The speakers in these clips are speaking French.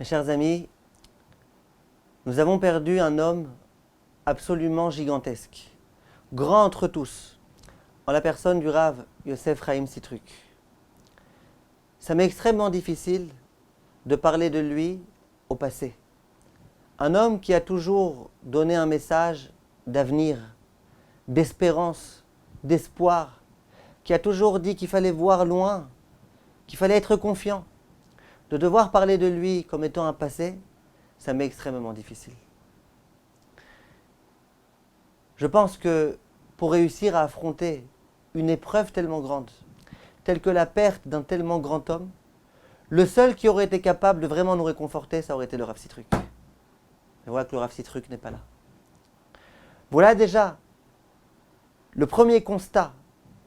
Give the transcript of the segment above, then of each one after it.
Mes chers amis, nous avons perdu un homme absolument gigantesque, grand entre tous, en la personne du Rav Yosef Chaim Sitruk. Ça m'est extrêmement difficile de parler de lui au passé. Un homme qui a toujours donné un message d'avenir, d'espérance, d'espoir, qui a toujours dit qu'il fallait voir loin, qu'il fallait être confiant. De devoir parler de lui comme étant un passé, ça m'est extrêmement difficile. Je pense que pour réussir à affronter une épreuve tellement grande, telle que la perte d'un tellement grand homme, le seul qui aurait été capable de vraiment nous réconforter, ça aurait été le Rav Sitruk. Mais voilà que le Rav Sitruk n'est pas là. Voilà déjà le premier constat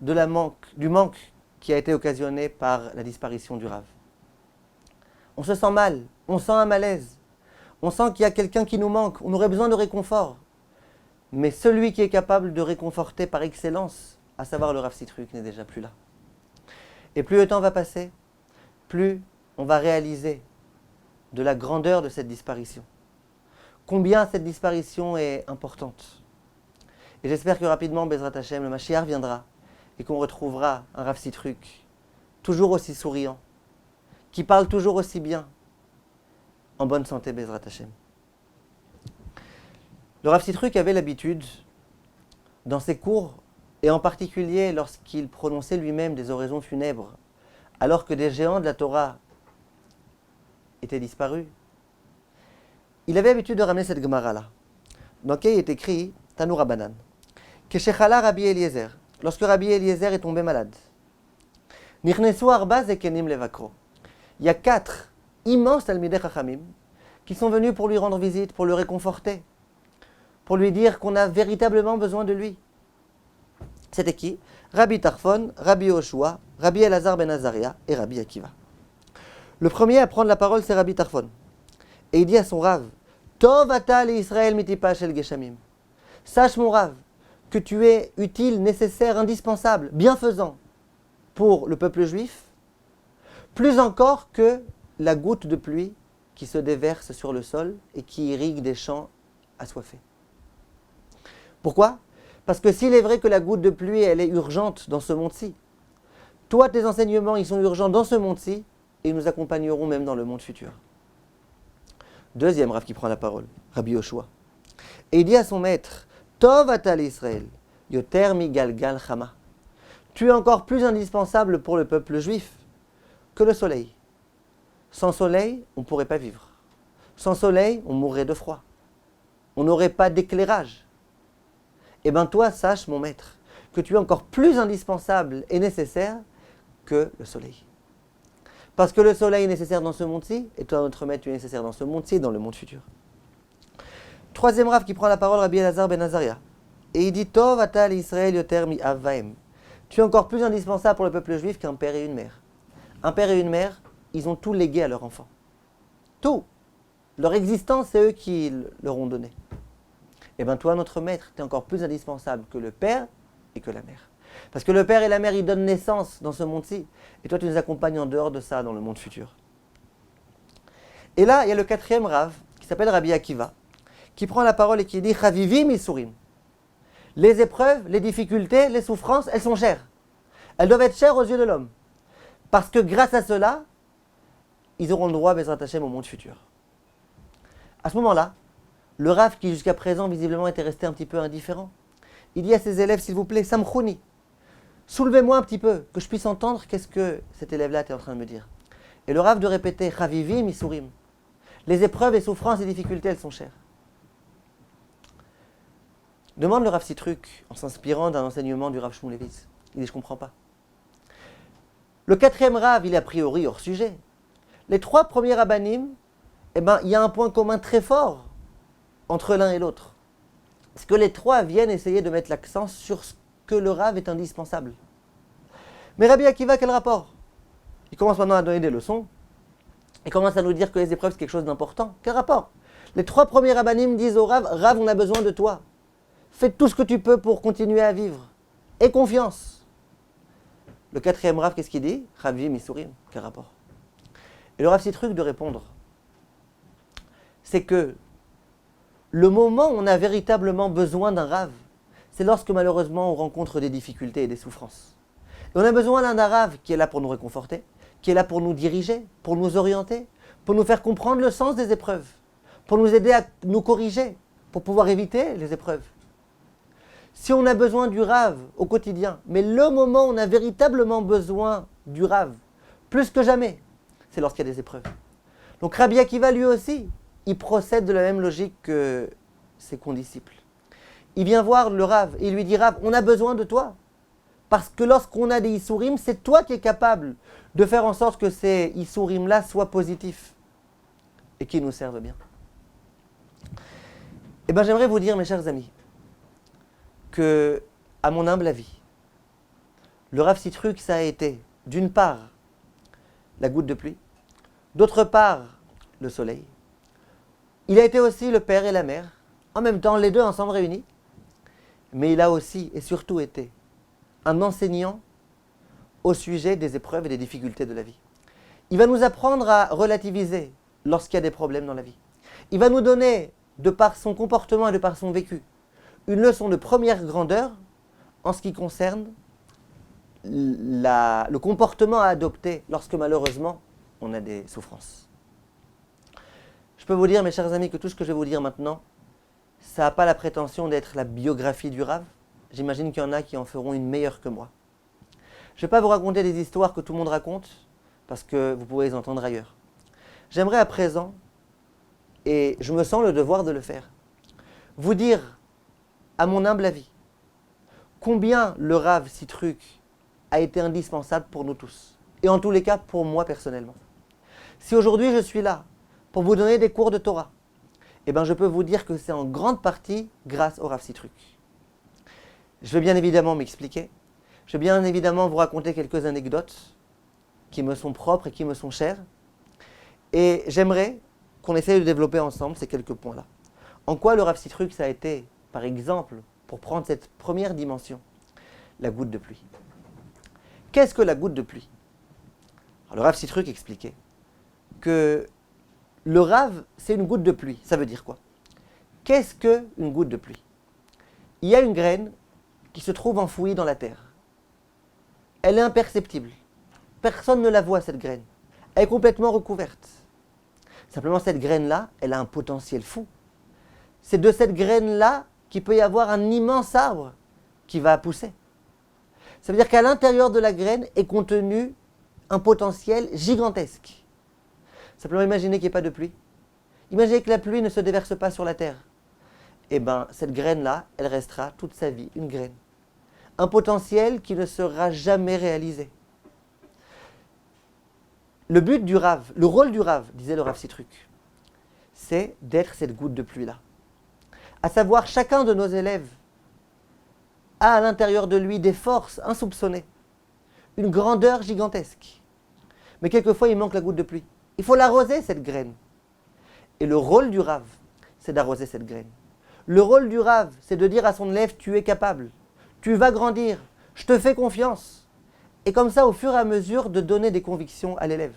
du manque qui a été occasionné par la disparition du Rav. On se sent mal, on sent un malaise, on sent qu'il y a quelqu'un qui nous manque, on aurait besoin de réconfort. Mais celui qui est capable de réconforter par excellence, à savoir le Rav Sitruk, n'est déjà plus là. Et plus le temps va passer, plus on va réaliser de la grandeur de cette disparition. Combien cette disparition est importante. Et j'espère que rapidement, Bezrat Hashem, le Mashiach viendra et qu'on retrouvera un Rav Sitruk toujours aussi souriant, qui parle toujours aussi bien, en bonne santé, Bezrat Hashem. Le Rav Sitruk avait l'habitude, dans ses cours, et en particulier lorsqu'il prononçait lui-même des oraisons funèbres, alors que des géants de la Torah étaient disparus, il avait l'habitude de ramener cette Gemara-là, dans laquelle il est écrit Tanu Rabbanan, Keshechala Rabbi Eliezer, lorsque Rabbi Eliezer est tombé malade. Nichnesu arba zekenim levakro. Il y a 4 immenses Talmidei Chachamim qui sont venus pour lui rendre visite, pour le réconforter, pour lui dire qu'on a véritablement besoin de lui. C'était qui? Rabbi Tarfon, Rabbi Yoshua, Rabbi Elazar ben Azaria et Rabbi Akiva. Le premier à prendre la parole, c'est Rabbi Tarfon. Et il dit à son Rav, Tov ata li Israël mitipa shel geshamim. Sache mon Rav, que tu es utile, nécessaire, indispensable, bienfaisant pour le peuple juif, plus encore que la goutte de pluie qui se déverse sur le sol et qui irrigue des champs assoiffés. Pourquoi? Parce que s'il est vrai que la goutte de pluie, elle est urgente dans ce monde-ci, toi, tes enseignements, ils sont urgents dans ce monde-ci et ils nous accompagneront même dans le monde futur. Deuxième Rav qui prend la parole, Rabbi Yoshua. Et il dit à son maître, Tov atal Israël, yoter mi galgal chama. Tu es encore plus indispensable pour le peuple juif que le soleil. Sans soleil, on ne pourrait pas vivre. Sans soleil, on mourrait de froid. On n'aurait pas d'éclairage. Eh bien toi, sache, mon maître, que tu es encore plus indispensable et nécessaire que le soleil. Parce que le soleil est nécessaire dans ce monde-ci, et toi, notre maître, tu es nécessaire dans ce monde-ci et dans le monde futur. Troisième Rav qui prend la parole, Rabbi Elazar ben Azaria. Et il dit, Tov atal Israël yoter mi avaim. Tu es encore plus indispensable pour le peuple juif qu'un père et une mère. Un père et une mère, ils ont tout légué à leur enfant. Tout. Leur existence, c'est eux qui leur ont donné. Eh bien toi, notre maître, tu es encore plus indispensable que le père et que la mère. Parce que le père et la mère, ils donnent naissance dans ce monde-ci. Et toi, tu nous accompagnes en dehors de ça, dans le monde futur. Et là, il y a le quatrième Rav, qui s'appelle Rabbi Akiva, qui prend la parole et qui dit « Chavivim isurim ». Les épreuves, les difficultés, les souffrances, elles sont chères. Elles doivent être chères aux yeux de l'homme. Parce que grâce à cela, ils auront le droit, Bezrat Hashem, au monde futur. À ce moment-là, le Rav, qui jusqu'à présent visiblement était resté un petit peu indifférent, il dit à ses élèves, s'il vous plaît, Samchouni, soulevez-moi un petit peu, que je puisse entendre qu'est-ce que cet élève-là était en train de me dire. Et le Rav de répéter, Chavivim isurim. Les épreuves, les souffrances, les difficultés, elles sont chères. Demande le Rav Sitruk, en s'inspirant d'un enseignement du Rav Shmulevitz. Il dit, je ne comprends pas. Le quatrième Rav, il est a priori hors sujet. Les 3 premiers Rabbanim, il y a un point commun très fort entre l'un et l'autre. C'est que les 3 viennent essayer de mettre l'accent sur ce que le Rav est indispensable. Mais Rabbi Akiva, quel rapport? Il commence maintenant à donner des leçons. Il commence à nous dire que les épreuves, c'est quelque chose d'important. Quel rapport? Les 3 premiers Rabbanim disent au Rav, Rav, on a besoin de toi. Fais tout ce que tu peux pour continuer à vivre. Aie confiance. Le quatrième Rav, qu'est-ce qu'il dit? Chavivim isurim. Quel rapport? Et le Rav Sitruk de répondre c'est que le moment où on a véritablement besoin d'un Rav, c'est lorsque malheureusement on rencontre des difficultés et des souffrances. Et on a besoin d'un Rav qui est là pour nous réconforter, qui est là pour nous diriger, pour nous orienter, pour nous faire comprendre le sens des épreuves, pour nous aider à nous corriger, pour pouvoir éviter les épreuves. Si on a besoin du Rav au quotidien, mais le moment où on a véritablement besoin du Rav, plus que jamais, c'est lorsqu'il y a des épreuves. Donc Rabbi Akiva lui aussi, il procède de la même logique que ses condisciples. Il vient voir le Rav et il lui dit « Rav, on a besoin de toi. Parce que lorsqu'on a des Issourim, c'est toi qui es capable de faire en sorte que ces Issourim-là soient positifs et qu'ils nous servent bien. » Eh bien, j'aimerais vous dire, mes chers amis, que, à mon humble avis, le Rav Sitruk, ça a été, d'une part, la goutte de pluie, d'autre part, le soleil. Il a été aussi le père et la mère, en même temps, les deux ensemble réunis. Mais il a aussi et surtout été un enseignant au sujet des épreuves et des difficultés de la vie. Il va nous apprendre à relativiser lorsqu'il y a des problèmes dans la vie. Il va nous donner, de par son comportement et de par son vécu, une leçon de première grandeur en ce qui concerne le comportement à adopter lorsque malheureusement on a des souffrances. Je peux vous dire, mes chers amis, que tout ce que je vais vous dire maintenant, ça n'a pas la prétention d'être la biographie du Rav. J'imagine qu'il y en a qui en feront une meilleure que moi. Je ne vais pas vous raconter des histoires que tout le monde raconte, parce que vous pouvez les entendre ailleurs. J'aimerais à présent, et je me sens le devoir de le faire, vous dire, à mon humble avis, combien le Rav Sitruk a été indispensable pour nous tous, et en tous les cas pour moi personnellement. Si aujourd'hui je suis là pour vous donner des cours de Torah, eh bien je peux vous dire que c'est en grande partie grâce au Rav Sitruk. Je vais bien évidemment m'expliquer, je vais bien évidemment vous raconter quelques anecdotes qui me sont propres et qui me sont chères, et j'aimerais qu'on essaye de développer ensemble ces quelques points-là. En quoi le Rav Sitruk, ça a été, par exemple, pour prendre cette première dimension, la goutte de pluie. Qu'est-ce que la goutte de pluie? Alors, le Rav Sitruk expliquait que le Rav, c'est une goutte de pluie. Ça veut dire quoi? Qu'est-ce qu'une goutte de pluie? Il y a une graine qui se trouve enfouie dans la terre. Elle est imperceptible. Personne ne la voit, cette graine. Elle est complètement recouverte. Simplement, cette graine-là, elle a un potentiel fou. C'est de cette graine-là qu'il peut y avoir un immense arbre qui va pousser. Ça veut dire qu'à l'intérieur de la graine est contenu un potentiel gigantesque. Simplement, imaginez qu'il n'y ait pas de pluie. Imaginez que la pluie ne se déverse pas sur la terre. Eh bien, cette graine-là, elle restera toute sa vie une graine. Un potentiel qui ne sera jamais réalisé. Le but du Rav, le rôle du Rav, disait le Rav Sitruk, c'est d'être cette goutte de pluie-là. À savoir, chacun de nos élèves a à l'intérieur de lui des forces insoupçonnées, une grandeur gigantesque. Mais quelquefois, il manque la goutte de pluie. Il faut l'arroser, cette graine. Et le rôle du Rav, c'est d'arroser cette graine. Le rôle du Rav, c'est de dire à son élève, tu es capable, tu vas grandir, je te fais confiance. Et comme ça, au fur et à mesure, de donner des convictions à l'élève.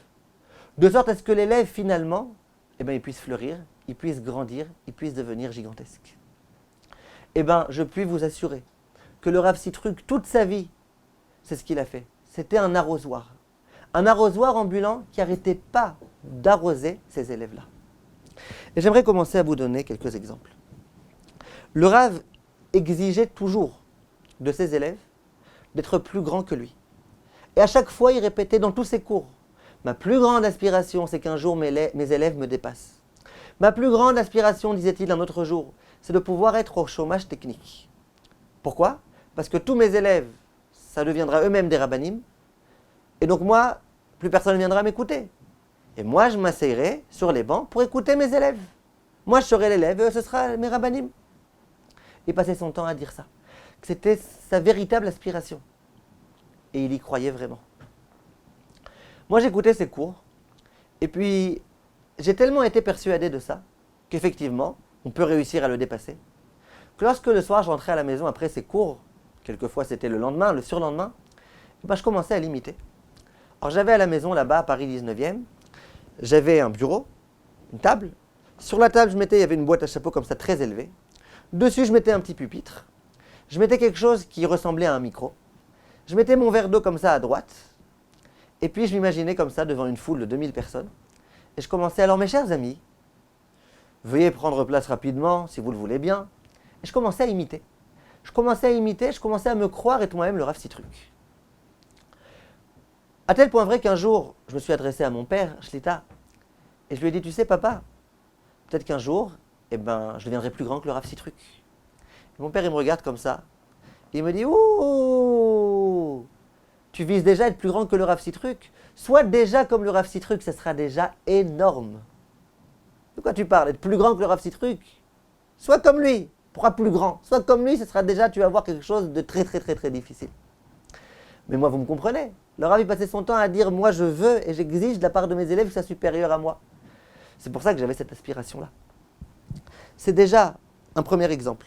De sorte à ce que l'élève, finalement, eh bien, il puisse fleurir, il puisse grandir, il puisse devenir gigantesque. Eh bien, je puis vous assurer que le Rav Sitruk, toute sa vie, c'est ce qu'il a fait. C'était un arrosoir. Un arrosoir ambulant qui n'arrêtait pas d'arroser ces élèves-là. Et j'aimerais commencer à vous donner quelques exemples. Le Rav exigeait toujours de ses élèves d'être plus grands que lui. Et à chaque fois, il répétait dans tous ses cours, « Ma plus grande aspiration, c'est qu'un jour mes élèves me dépassent. Ma plus grande aspiration, disait-il un autre jour, c'est de pouvoir être au chômage technique. » Pourquoi? Parce que tous mes élèves, ça deviendra eux-mêmes des rabbanim. Et donc moi, plus personne ne viendra m'écouter. Et moi, je m'asseyerai sur les bancs pour écouter mes élèves. Moi, je serai l'élève et eux, ce sera mes rabbanim. Il passait son temps à dire ça. Que c'était sa véritable aspiration. Et il y croyait vraiment. Moi, j'écoutais ses cours. Et puis, j'ai tellement été persuadé de ça qu'effectivement, on peut réussir à le dépasser. Que lorsque le soir, je rentrais à la maison après ses cours, quelquefois c'était le lendemain, le surlendemain, ben, je commençais à l'imiter. Alors, j'avais à la maison, là-bas, à Paris 19e, j'avais un bureau, une table. Sur la table, il y avait une boîte à chapeau comme ça, très élevée. Dessus, je mettais un petit pupitre. Je mettais quelque chose qui ressemblait à un micro. Je mettais mon verre d'eau comme ça à droite. Et puis, je m'imaginais comme ça devant une foule de 2000 personnes. Et je commençais, alors mes chers amis, veuillez prendre place rapidement, si vous le voulez bien. Et je commençais à imiter. Je commençais à me croire être moi-même le Rav Sitruk. À tel point vrai qu'un jour, je me suis adressé à mon père, Shlita, et je lui ai dit, tu sais papa, peut-être qu'un jour, je deviendrai plus grand que le Rav Sitruk. Et mon père, il me regarde comme ça. Il me dit, ouh, tu vises déjà à être plus grand que le Rav Sitruk. Sois déjà comme le Rav Sitruk, ça sera déjà énorme. De quoi tu parles? Être plus grand que le Rav Sitruk? Sois comme lui. Pourquoi plus grand? Sois comme lui, ce sera déjà, tu vas voir quelque chose de très très très très difficile. Mais moi, vous me comprenez. Le Rav, il passait son temps à dire, moi je veux et j'exige de la part de mes élèves que ça soit supérieur à moi. C'est pour ça que j'avais cette aspiration-là. C'est déjà un premier exemple.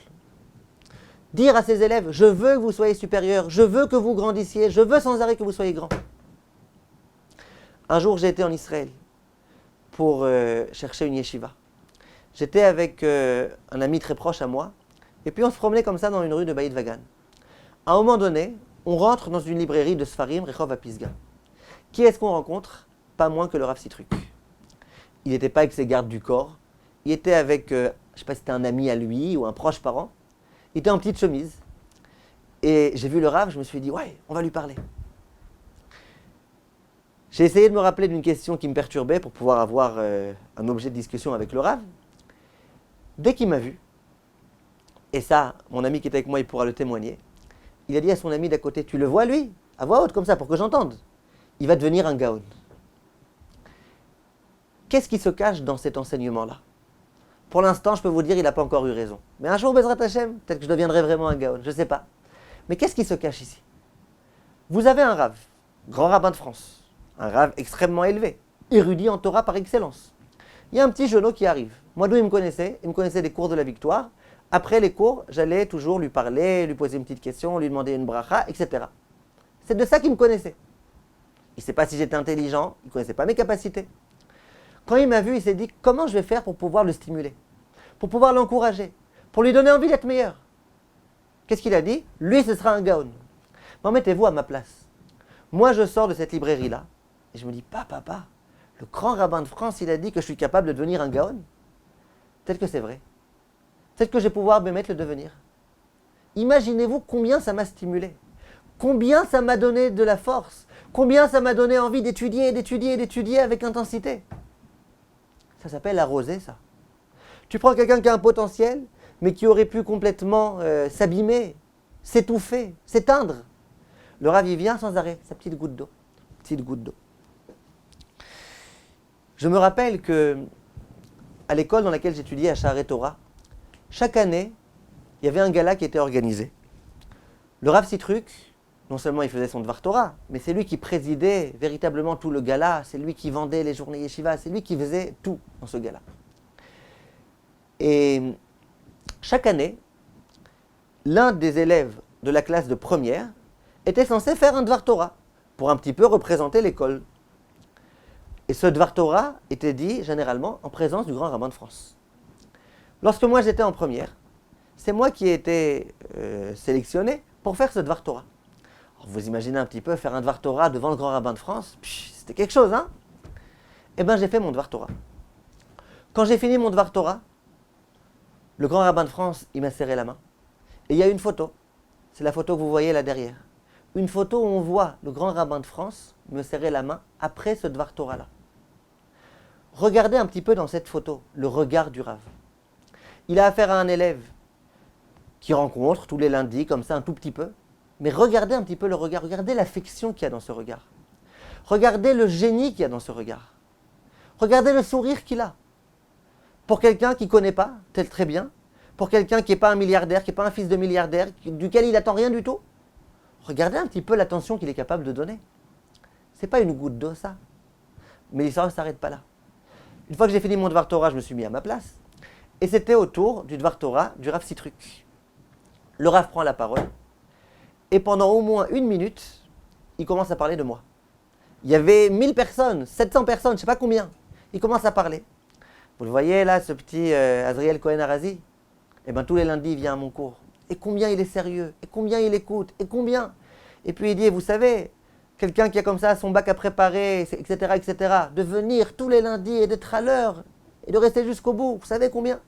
Dire à ses élèves, je veux que vous soyez supérieurs, je veux que vous grandissiez, je veux sans arrêt que vous soyez grands. Un jour, j'ai été en Israël pour chercher une yeshiva. J'étais avec un ami très proche à moi, et puis on se promenait comme ça dans une rue de Baïd Vagan. À un moment donné, on rentre dans une librairie de Sfarim, Rehov à Pisgah. Qui est-ce qu'on rencontre? Pas moins que le Rav Sitruk. Il n'était pas avec ses gardes du corps, il était avec, je ne sais pas si c'était un ami à lui ou un proche parent. Il était en petite chemise. Et j'ai vu le Rav, je me suis dit, ouais, on va lui parler. J'ai essayé de me rappeler d'une question qui me perturbait pour pouvoir avoir un objet de discussion avec le Rav. Dès qu'il m'a vu, et ça, mon ami qui était avec moi, il pourra le témoigner, il a dit à son ami d'à côté, tu le vois lui, à voix haute comme ça, pour que j'entende, il va devenir un gaon. Qu'est-ce qui se cache dans cet enseignement-là? Pour l'instant, je peux vous dire, il n'a pas encore eu raison. Mais un jour, Bezrat Hashem, peut-être que je deviendrai vraiment un gaon, je ne sais pas. Mais qu'est-ce qui se cache ici? Vous avez un Rav, grand rabbin de France, un Rav extrêmement élevé, érudit en Torah par excellence. Il y a un petit genou qui arrive. Moi, d'où il me connaissait des cours de la victoire. Après les cours, j'allais toujours lui parler, lui poser une petite question, lui demander une bracha, etc. C'est de ça qu'il me connaissait. Il ne sait pas si j'étais intelligent, il ne connaissait pas mes capacités. Quand il m'a vu, il s'est dit, comment je vais faire pour pouvoir le stimuler, pour pouvoir l'encourager, pour lui donner envie d'être meilleur? Qu'est-ce qu'il a dit? Lui, ce sera un gaon. Mais mettez-vous à ma place. Moi, je sors de cette librairie-là, et je me dis, papa, le grand rabbin de France, il a dit que je suis capable de devenir un gaon. Peut-être que c'est vrai. Peut-être que je vais pouvoir me mettre le devenir. Imaginez-vous combien ça m'a stimulé. Combien ça m'a donné de la force. Combien ça m'a donné envie d'étudier avec intensité. Ça s'appelle arroser, ça. Tu prends quelqu'un qui a un potentiel, mais qui aurait pu complètement s'abîmer, s'étouffer, s'éteindre. Le Rav, il vient sans arrêt, sa petite goutte d'eau. Petite goutte d'eau. Je me rappelle que à l'école dans laquelle j'étudiais à Shaarei Torah, chaque année, il y avait un gala qui était organisé. Le Rav Sitruk, non seulement il faisait son Dvar Torah, mais c'est lui qui présidait véritablement tout le gala, c'est lui qui vendait les journées yeshiva, c'est lui qui faisait tout dans ce gala. Et chaque année, l'un des élèves de la classe de première était censé faire un Dvar Torah pour un petit peu représenter l'école. Et ce Dvar Torah était dit généralement en présence du grand rabbin de France. Lorsque moi j'étais en première, c'est moi qui ai été sélectionné pour faire ce Dvar Torah. Alors, vous imaginez un petit peu faire un Dvar Torah devant le grand rabbin de France, c'était quelque chose, hein? Eh bien j'ai fait mon Dvar Torah. Quand j'ai fini mon Dvar Torah, le grand rabbin de France, il m'a serré la main. Et il y a une photo, c'est la photo que vous voyez là derrière. Une photo où on voit le grand rabbin de France me serrer la main après ce Dvar Torah-là. Regardez un petit peu dans cette photo, le regard du Rav. Il a affaire à un élève qui rencontre tous les lundis, comme ça, un tout petit peu. Mais regardez un petit peu le regard, regardez l'affection qu'il y a dans ce regard. Regardez le génie qu'il y a dans ce regard. Regardez le sourire qu'il a. Pour quelqu'un qui ne connaît pas, très bien, pour quelqu'un qui n'est pas un milliardaire, qui n'est pas un fils de milliardaire, duquel il n'attend rien du tout, regardez un petit peu l'attention qu'il est capable de donner. Ce n'est pas une goutte d'eau, ça. Mais l'histoire ne s'arrête pas là. Une fois que j'ai fini mon Dvar Torah, je me suis mis à ma place. Et c'était au tour du Dvar Torah du Rav Sitruk. Le Rav prend la parole. Et pendant au moins 1 minute, il commence à parler de moi. Il y avait 1000 personnes, 700 personnes, je ne sais pas combien. Il commence à parler. Vous le voyez là, ce petit Azriel Cohen Arazi? Eh bien, tous les lundis, il vient à mon cours. Et combien il est sérieux, et combien il écoute, et combien. Et puis il dit, vous savez, quelqu'un qui a comme ça son bac à préparer, etc., de venir tous les lundis et d'être à l'heure, et de rester jusqu'au bout, vous savez combien?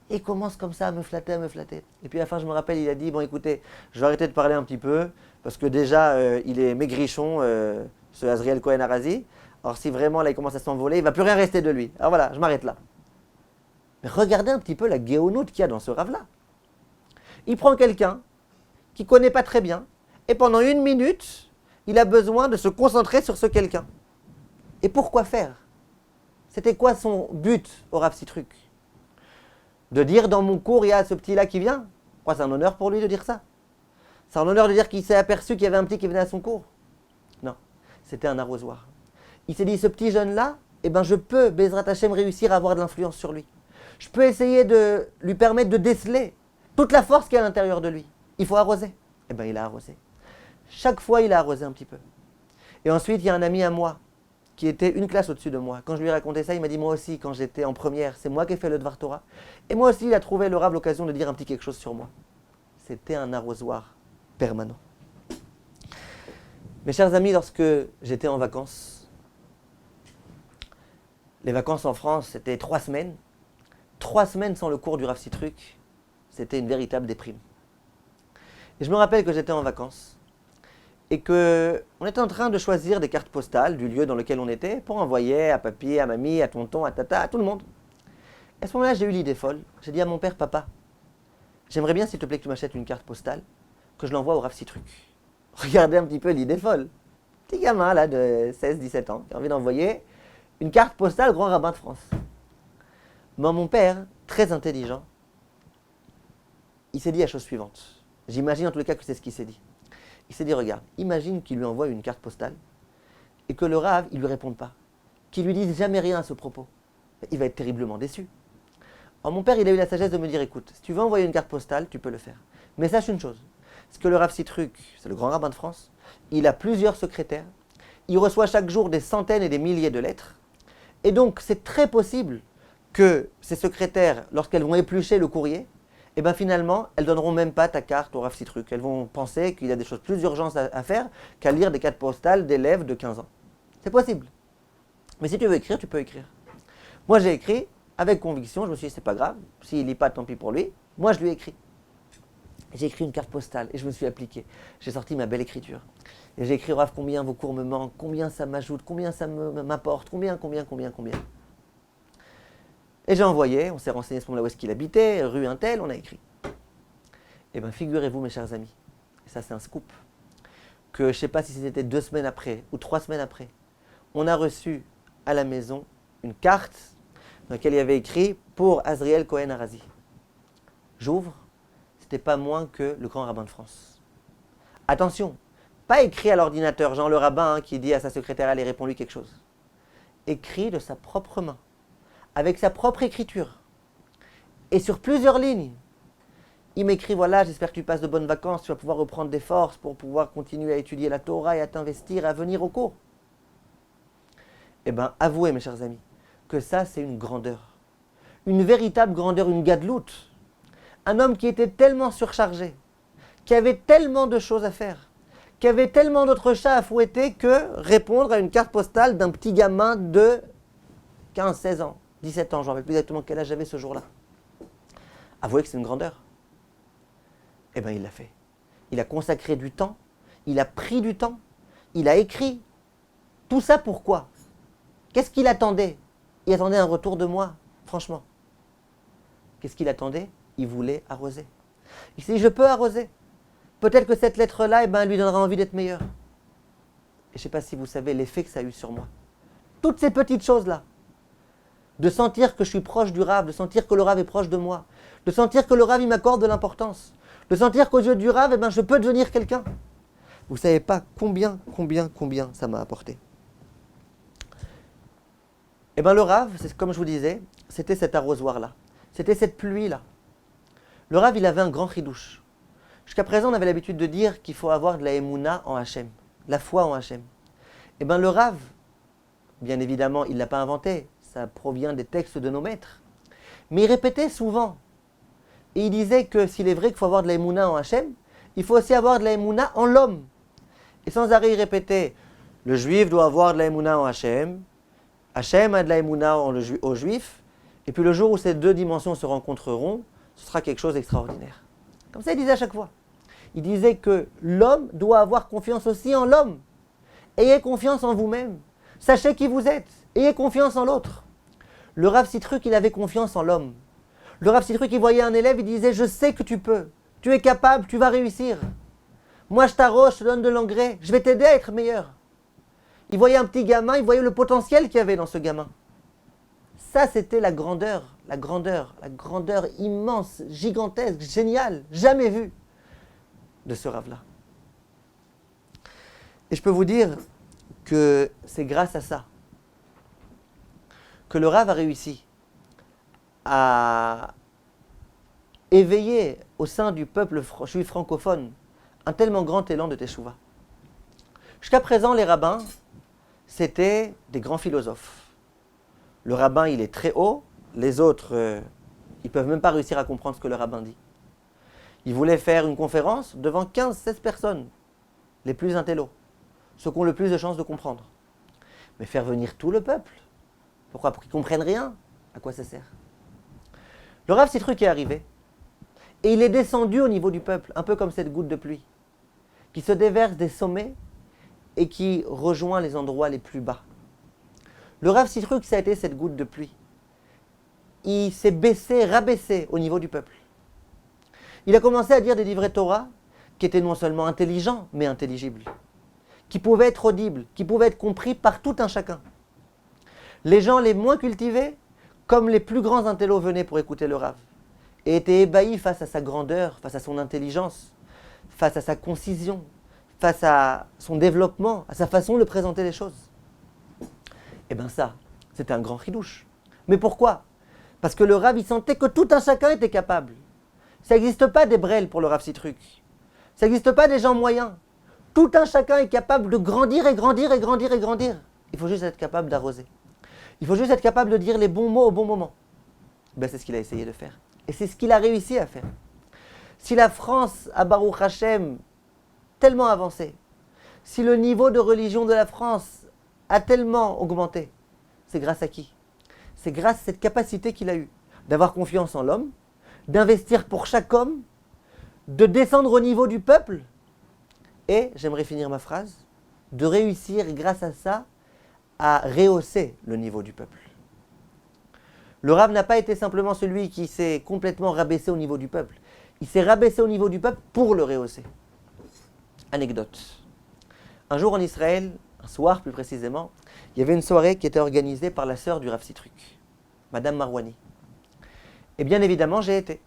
Et il commence comme ça à me flatter, à me flatter. Et puis à la fin, je me rappelle, il a dit, bon écoutez, je vais arrêter de parler un petit peu, parce que déjà, il est maigrichon, ce Azriel Cohen Arazi. Alors si vraiment là, il commence à s'envoler, il ne va plus rien rester de lui. Alors voilà, je m'arrête là. Mais regardez un petit peu la guéonoute qu'il y a dans ce rave-là. Il prend quelqu'un qui ne connaît pas très bien, et pendant 1 minute, il a besoin de se concentrer sur ce quelqu'un. Et pourquoi faire? C'était quoi son but au Rav Sitruk? De dire dans mon cours, il y a ce petit-là qui vient? Moi, c'est un honneur pour lui de dire ça. C'est un honneur de dire qu'il s'est aperçu qu'il y avait un petit qui venait à son cours. Non, c'était un arrosoir. Il s'est dit, ce petit jeune-là, eh ben, je peux, Bezrat Hashem, réussir à avoir de l'influence sur lui. Je peux essayer de lui permettre de déceler toute la force qu'il y a à l'intérieur de lui. Il faut arroser. Eh bien, il a arrosé. Chaque fois, il a arrosé un petit peu. Et ensuite, il y a un ami à moi qui était une classe au-dessus de moi. Quand je lui ai raconté ça, il m'a dit, moi aussi, quand j'étais en première, c'est moi qui ai fait le Dvar Torah. Et moi aussi, il a trouvé le Rav l'occasion de dire un petit quelque chose sur moi. C'était un arrosoir permanent. Mes chers amis, lorsque j'étais en vacances, les vacances en France, c'était 3 semaines. 3 semaines sans le cours du Rav Sitruk, c'était une véritable déprime. Et je me rappelle que j'étais en vacances et qu'on était en train de choisir des cartes postales du lieu dans lequel on était pour envoyer à papy, à mamie, à tonton, à tata, à tout le monde. Et à ce moment-là, j'ai eu l'idée folle. J'ai dit à mon père, papa, j'aimerais bien, s'il te plaît, que tu m'achètes une carte postale, que je l'envoie au Rav Sitruk. Regardez un petit peu l'idée folle. Petit gamin là de 16-17 ans qui a envie d'envoyer une carte postale au grand rabbin de France. Mais mon père, très intelligent, il s'est dit la chose suivante. J'imagine en tous les cas que c'est ce qu'il s'est dit. Il s'est dit, regarde, imagine qu'il lui envoie une carte postale et que le Rav, il ne lui réponde pas, qu'il lui dise jamais rien à ce propos. Il va être terriblement déçu. Alors mon père, il a eu la sagesse de me dire, écoute, si tu veux envoyer une carte postale, tu peux le faire. Mais sache une chose, c'est que le Rav Sitruk, c'est le grand rabbin de France, il a plusieurs secrétaires, il reçoit chaque jour des centaines et des milliers de lettres, et donc c'est très possible que ces secrétaires, lorsqu'elles vont éplucher le courrier, et bien finalement, elles ne donneront même pas ta carte au Rav Sitruk. Elles vont penser qu'il y a des choses plus urgentes à faire qu'à lire des cartes postales d'élèves de 15 ans. C'est possible. Mais si tu veux écrire, tu peux écrire. Moi, j'ai écrit avec conviction. Je me suis dit, c'est pas grave. S'il ne lit pas, tant pis pour lui. Moi, je lui ai écrit. J'ai écrit une carte postale et je me suis appliqué. J'ai sorti ma belle écriture. Et j'ai écrit au Rav combien vos cours me manquent, combien ça m'ajoute, combien ça m'apporte, combien. Et j'ai envoyé, on s'est renseigné à ce moment-là où est-ce qu'il habitait, rue Untel, on a écrit. Eh bien, figurez-vous, mes chers amis, et ça c'est un scoop, que je ne sais pas si c'était 2 semaines après ou 3 semaines après, on a reçu à la maison une carte dans laquelle il y avait écrit pour Azriel Cohen Arazi. J'ouvre, c'était pas moins que le grand rabbin de France. Attention, pas écrit à l'ordinateur, genre le rabbin qui dit à sa secrétaire, allez, réponds-lui quelque chose. Écrit de sa propre main, avec sa propre écriture, et sur plusieurs lignes. Il m'écrit, voilà, j'espère que tu passes de bonnes vacances, tu vas pouvoir reprendre des forces pour pouvoir continuer à étudier la Torah et à t'investir et à venir au cours. Eh bien, avouez, mes chers amis, que ça, c'est une grandeur. Une véritable grandeur, une gadloute. Un homme qui était tellement surchargé, qui avait tellement de choses à faire, qui avait tellement d'autres chats à fouetter que répondre à une carte postale d'un petit gamin de 15, 16 ans, 17 ans, je ne me rappelle plus exactement quel âge j'avais ce jour-là. Avouez que c'est une grandeur. Eh bien, il l'a fait. Il a consacré du temps, il a pris du temps, il a écrit. Tout ça pourquoi? Qu'est-ce qu'il attendait? Il attendait un retour de moi, franchement. Qu'est-ce qu'il attendait? Il voulait arroser. Il s'est dit, je peux arroser. Peut-être que cette lettre-là, eh ben, elle lui donnera envie d'être meilleure. Et je ne sais pas si vous savez l'effet que ça a eu sur moi. Toutes ces petites choses-là, de sentir que je suis proche du Rav, de sentir que le Rav est proche de moi, de sentir que le Rav il m'accorde de l'importance, de sentir qu'aux yeux du Rav, eh ben, je peux devenir quelqu'un. Vous ne savez pas combien ça m'a apporté. Eh bien le Rav, c'est comme je vous disais, c'était cet arrosoir-là, c'était cette pluie-là. Le Rav, il avait un grand chidouche. Jusqu'à présent, on avait l'habitude de dire qu'il faut avoir de la émouna en Hachem, de la foi en Hachem. Eh bien le Rav, bien évidemment, il ne l'a pas inventé. ça provient des textes de nos maîtres. Mais il répétait souvent, et il disait que s'il est vrai qu'il faut avoir de la émouna en Hachem, il faut aussi avoir de la émouna en l'homme. Et sans arrêt, il répétait, le juif doit avoir de la émouna en Hachem, Hachem a de la émouna aux juifs, et puis le jour où ces deux dimensions se rencontreront, ce sera quelque chose d'extraordinaire. Comme ça, il disait à chaque fois. Il disait que l'homme doit avoir confiance aussi en l'homme. Ayez confiance en vous-même. Sachez qui vous êtes. Ayez confiance en l'autre. Le Rav Sitruk, il avait confiance en l'homme. Le Rav Sitruk, il voyait un élève, il disait, je sais que tu peux. Tu es capable, tu vas réussir. Moi, je t'arrose, je te donne de l'engrais. Je vais t'aider à être meilleur. Il voyait un petit gamin, il voyait le potentiel qu'il y avait dans ce gamin. Ça, c'était la grandeur immense, gigantesque, géniale, jamais vue de ce Rav-là. Et je peux vous dire que c'est grâce à ça que le Rav a réussi à éveiller au sein du peuple juif francophone un tellement grand élan de Teshuvah. Jusqu'à présent, les rabbins, c'était des grands philosophes. Le rabbin, il est très haut, les autres, ils ne peuvent même pas réussir à comprendre ce que le rabbin dit. Il voulait faire une conférence devant 15-16 personnes, les plus intellos, ceux qui ont le plus de chances de comprendre. Mais faire venir tout le peuple, pourquoi? Pour qu'ils ne comprennent rien. À quoi ça sert? Le Rav Sitruk est arrivé, et il est descendu au niveau du peuple, un peu comme cette goutte de pluie, qui se déverse des sommets et qui rejoint les endroits les plus bas. Le Rav Sitruk, ça a été cette goutte de pluie. Il s'est baissé, rabaissé au niveau du peuple. Il a commencé à dire des livrets Torah qui étaient non seulement intelligents, mais intelligibles, qui pouvaient être audibles, qui pouvaient être compris par tout un chacun. Les gens les moins cultivés, comme les plus grands intellos, venaient pour écouter le Rav et étaient ébahis face à sa grandeur, face à son intelligence, face à sa concision, face à son développement, à sa façon de présenter les choses. Eh bien ça, c'était un grand chidouche. Mais pourquoi? Parce que le Rav, il sentait que tout un chacun était capable. Ça n'existe pas des brels pour le Rav Sitruk. Ça n'existe pas des gens moyens. Tout un chacun est capable de grandir et grandir et grandir et grandir. Il faut juste être capable d'arroser. Il faut juste être capable de dire les bons mots au bon moment. Ben, c'est ce qu'il a essayé de faire. Et c'est ce qu'il a réussi à faire. Si la France, à Baruch Hashem, tellement avancé, si le niveau de religion de la France a tellement augmenté, c'est grâce à qui? C'est grâce à cette capacité qu'il a eue d'avoir confiance en l'homme, d'investir pour chaque homme, de descendre au niveau du peuple et, j'aimerais finir ma phrase, de réussir grâce à ça à rehausser le niveau du peuple. Le Rav n'a pas été simplement celui qui s'est complètement rabaissé au niveau du peuple. Il s'est rabaissé au niveau du peuple pour le rehausser. Anecdote. Un jour en Israël, un soir plus précisément, il y avait une soirée qui était organisée par la sœur du Rav Sitruk, Madame Marwani. Et bien évidemment, j'ai été.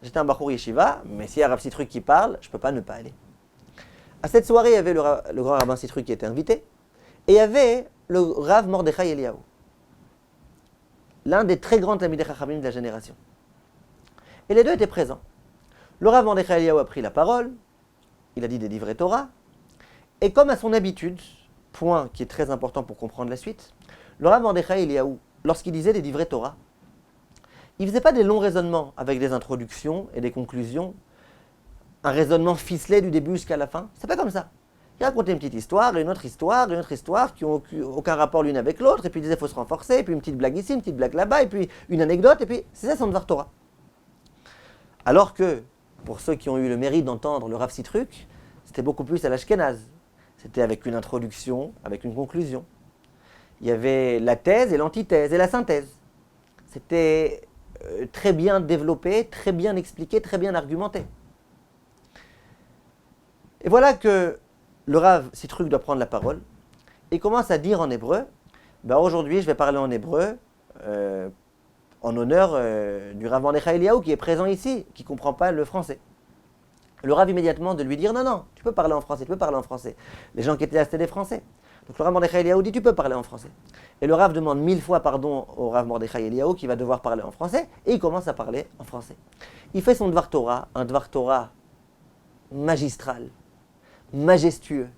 J'étais un Bachour Yeshiva, mais s'il y a un Rav Sitruk qui parle, je ne peux pas ne pas aller. À cette soirée, il y avait le grand rabbin Sitruk qui était invité, et il y avait le Rav Mordechai Eliyahu, l'un des très grands Talmidei Chachamim de la génération. Et les deux étaient présents. Le Rav Mordechai Eliyahu a pris la parole, il a dit des livrets Torah, et comme à son habitude, point qui est très important pour comprendre la suite, le Rav Mordechai Eliyahu, lorsqu'il disait des livrets Torah, il ne faisait pas des longs raisonnements avec des introductions et des conclusions, un raisonnement ficelé du début jusqu'à la fin. C'est pas comme ça. Il racontait une petite histoire, une autre histoire qui n'ont aucun rapport l'une avec l'autre, et puis il disait qu'il faut se renforcer, et puis une petite blague ici, une petite blague là-bas, et puis une anecdote, et puis c'est ça son Dvar Torah. Alors que, pour ceux qui ont eu le mérite d'entendre le Rav Sitruk, c'était beaucoup plus à l'ashkénaze. C'était avec une introduction, avec une conclusion. Il y avait la thèse et l'antithèse et la synthèse. C'était très bien développé, très bien expliqué, très bien argumenté. Et voilà que le Rav Sitruk doit prendre la parole et commence à dire en hébreu, aujourd'hui je vais parler en hébreu en honneur du Rav Mordechai Eliyahu qui est présent ici, qui ne comprend pas le français. Le Rav immédiatement de lui dire non, tu peux parler en français, Les gens qui étaient là c'était des Français. Donc le Rav Mordechai Eliyahu dit tu peux parler en français. Et le Rav demande 1000 fois pardon au Rav Mordechai Eliyahu qui va devoir parler en français et il commence à parler en français. Il fait son Dvar Torah, un Dvar Torah magistral, majestueux,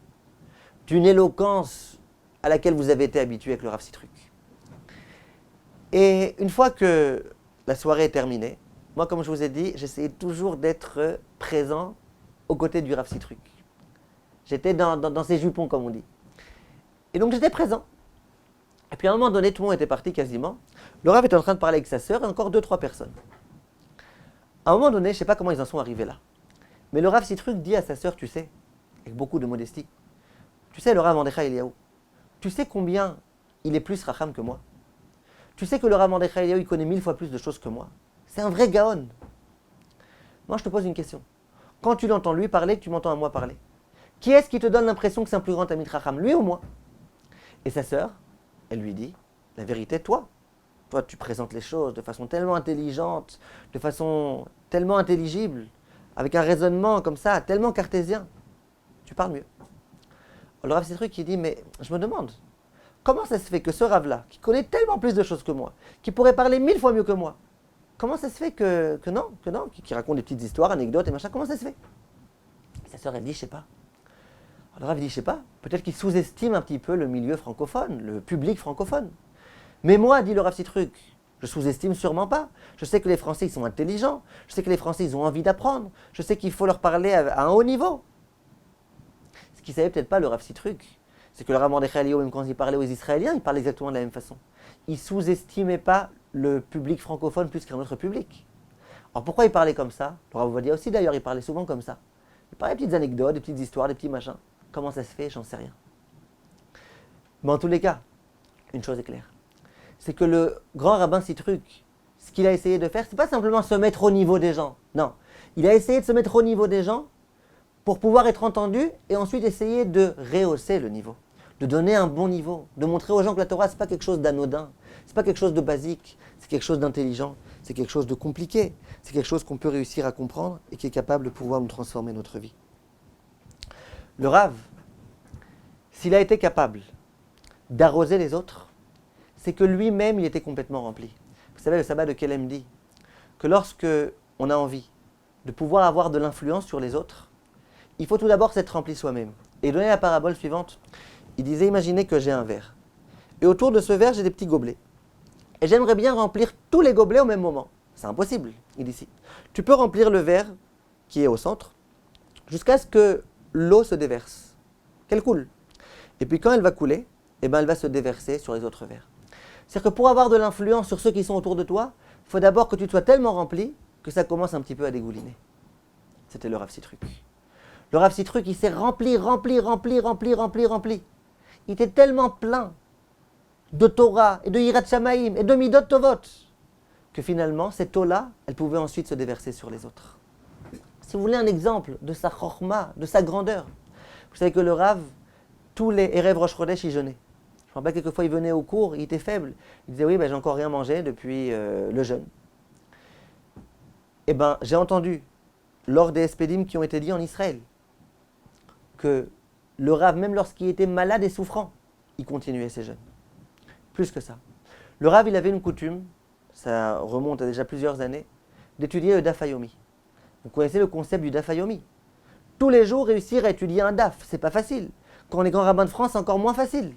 d'une éloquence à laquelle vous avez été habitué avec le Rav Sitruk. Et Et une fois que la soirée est terminée, moi, comme je vous ai dit, j'essayais toujours d'être présent aux côtés du Rav Sitruk. J'étais dans ses jupons, comme on dit. Et donc j'étais présent. Et puis à un moment donné, tout le monde était parti quasiment. Le Rav était en train de parler avec sa sœur et encore 2-3 personnes. À un moment donné, je ne sais pas comment ils en sont arrivés là. Mais le Rav Sitruk dit à sa sœur, tu sais, avec beaucoup de modestie, tu sais, le Rav Mordechai Eliyahu, tu sais combien il est plus racham que moi? Tu sais que le Rav Mordechai Eliyahu, il connaît 1000 fois plus de choses que moi. C'est un vrai gaon. Moi, je te pose une question. Quand tu l'entends lui parler, tu m'entends à moi parler. Qui est-ce qui te donne l'impression que c'est un plus grand ami de racham, lui ou moi? Et sa sœur, elle lui dit, la vérité, toi. Toi, tu présentes les choses de façon tellement intelligente, de façon tellement intelligible, avec un raisonnement comme ça, tellement cartésien. Tu parles mieux. Alors, le Rav Sitruk, il dit, mais je me demande, comment ça se fait que ce Rav-là, qui connaît tellement plus de choses que moi, qui pourrait parler 1000 fois mieux que moi, comment ça se fait que non, qui raconte des petites histoires, anecdotes et machin, comment ça se fait? Et sa sœur, elle dit, je sais pas. Alors le Rav dit, je sais pas, peut-être qu'il sous-estime un petit peu le milieu francophone, le public francophone. Mais moi, dit le Rav Sitruk, je sous-estime sûrement pas. Je sais que les Français, ils sont intelligents. Je sais que les Français, ils ont envie d'apprendre. Je sais qu'il faut leur parler à un haut niveau. Ce qu'il savait peut-être pas, le Rav Sitruk, c'est que le Rav Mordechai Eliyahu, même quand il parlait aux Israéliens, il parlait exactement de la même façon. Il sous-estimait pas le public francophone plus qu'un autre public. Alors pourquoi il parlait comme ça? Le Rav Ovadia aussi d'ailleurs, il parlait souvent comme ça. Il parlait des petites anecdotes, des petites histoires, des petits machins. Comment ça se fait? J'en sais rien. Mais en tous les cas, une chose est claire. C'est que le grand rabbin Sitruk, ce qu'il a essayé de faire, c'est pas simplement se mettre au niveau des gens. Non. Il a essayé de se mettre au niveau des gens pour pouvoir être entendu et ensuite essayer de rehausser le niveau, de donner un bon niveau, de montrer aux gens que la Torah, c'est pas quelque chose d'anodin, c'est pas quelque chose de basique, c'est quelque chose d'intelligent, c'est quelque chose de compliqué, c'est quelque chose qu'on peut réussir à comprendre et qui est capable de pouvoir nous transformer notre vie. Le Rav, s'il a été capable d'arroser les autres, c'est que lui-même, il était complètement rempli. Vous savez, le sabbat de Kelem dit que lorsque on a envie de pouvoir avoir de l'influence sur les autres, il faut tout d'abord s'être rempli soi-même. Et il donnait la parabole suivante. Il disait, imaginez que j'ai un verre. Et autour de ce verre, j'ai des petits gobelets. Et j'aimerais bien remplir tous les gobelets au même moment. C'est impossible, il dit ici. Tu peux remplir le verre qui est au centre jusqu'à ce que l'eau se déverse, qu'elle coule. Et puis quand elle va couler, eh ben elle va se déverser sur les autres verres. C'est-à-dire que pour avoir de l'influence sur ceux qui sont autour de toi, il faut d'abord que tu sois tellement rempli que ça commence un petit peu à dégouliner. C'était le Rav Sitruk. Le Rav Sitruk, il s'est rempli. Il était tellement plein de Torah et de Yirat Shamayim et de Midot Tovot que finalement, cette eau-là, elle pouvait ensuite se déverser sur les autres. Si vous voulez un exemple de sa chorma, de sa grandeur, vous savez que le Rav, tous les Erev Rosh Chodesh, il jeûnait. Je me rappelle quelquefois, il venait au cours, il était faible. Il disait, oui, j'ai encore rien mangé depuis le jeûne. Eh bien, j'ai entendu, lors des Espedim qui ont été dits en Israël, que le Rav, même lorsqu'il était malade et souffrant, il continuait ses jeûnes. Plus que ça. Le Rav, il avait une coutume, ça remonte à déjà plusieurs années, d'étudier le Daf Yomi. Vous connaissez le concept du Daf Yomi. Tous les jours, réussir à étudier un Daf, c'est pas facile. Quand on est grand rabbin de France, c'est encore moins facile.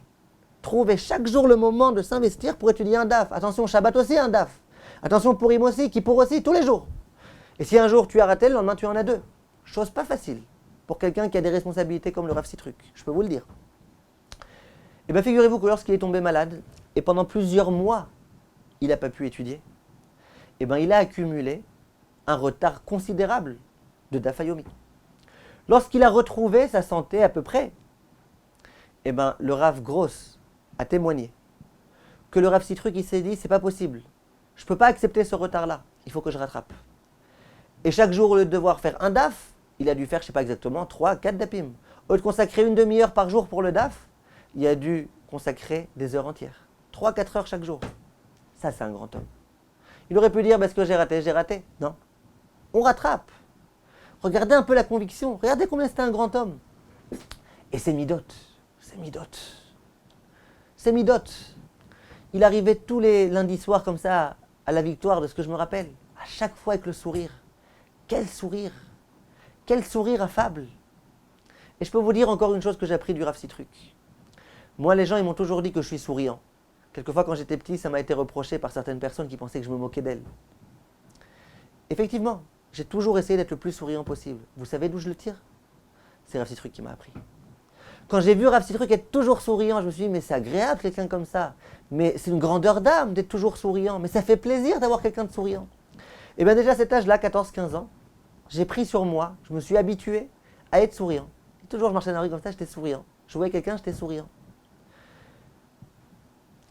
Trouver chaque jour le moment de s'investir pour étudier un Daf. Attention, Shabbat aussi un Daf. Attention, Purim aussi, Kippour aussi, tous les jours. Et si un jour tu as raté, le lendemain tu en as deux. Chose pas facile pour quelqu'un qui a des responsabilités comme le Rav Sitruk, je peux vous le dire. Et bien figurez-vous que lorsqu'il est tombé malade, et pendant plusieurs mois, il n'a pas pu étudier, et bien il a accumulé un retard considérable de Daf Yomi. Lorsqu'il a retrouvé sa santé à peu près, et bien le Rav Gross a témoigné que le Rav Sitruk, il s'est dit, c'est pas possible, je ne peux pas accepter ce retard-là, il faut que je rattrape. Et chaque jour, au lieu de devoir faire un DAF, il a dû faire, je ne sais pas exactement, 3-4 DAPIM. Au lieu de consacrer une demi-heure par jour pour le DAF, il a dû consacrer des heures entières. 3-4 heures chaque jour. Ça, c'est un grand homme. Il aurait pu dire, parce que j'ai raté. Non. On rattrape. Regardez un peu la conviction. Regardez combien c'était un grand homme. Et c'est Midot. C'est Midot. Il arrivait tous les lundis soirs comme ça à la victoire, de ce que je me rappelle. À chaque fois avec le sourire. Quel sourire affable. Et je peux vous dire encore une chose que j'ai appris du Rav Sitruk. Moi, les gens, ils m'ont toujours dit que je suis souriant. Quelquefois, quand j'étais petit, ça m'a été reproché par certaines personnes qui pensaient que je me moquais d'elles. Effectivement, j'ai toujours essayé d'être le plus souriant possible. Vous savez d'où je le tire? C'est Rav Citruc qui m'a appris. Quand j'ai vu Rav Citruc être toujours souriant, je me suis dit, mais c'est agréable quelqu'un comme ça. Mais c'est une grandeur d'âme d'être toujours souriant. Mais ça fait plaisir d'avoir quelqu'un de souriant. Et bien déjà à cet âge-là, 14-15 ans, j'ai pris sur moi, je me suis habitué à être souriant. Et toujours je marchais dans la rue comme ça, j'étais souriant. Je voyais quelqu'un, j'étais souriant.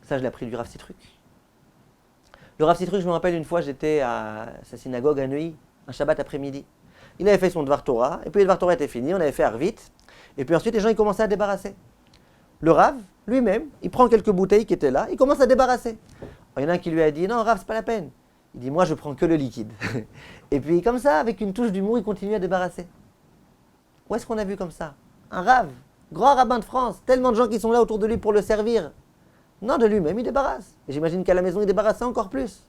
Ça, je l'ai appris du Rav Citruc. Le Rav Citruc, je me rappelle une fois, j'étais à sa synagogue à Neuilly, un Shabbat après-midi. Il avait fait son Dvar Torah, et puis le Dvar Torah était fini, on avait fait Arvit, et puis ensuite les gens ils commençaient à débarrasser. Le Rav, lui-même, il prend quelques bouteilles qui étaient là, il commence à débarrasser. Alors, il y en a un qui lui a dit, non Rav, c'est pas la peine. Il dit, moi je prends que le liquide. Et puis comme ça, avec une touche d'humour, il continue à débarrasser. Où est-ce qu'on a vu comme ça? Un Rav, grand rabbin de France, tellement de gens qui sont là autour de lui pour le servir. Non, de lui-même, il débarrasse. Et j'imagine qu'à la maison, il débarrassait encore plus.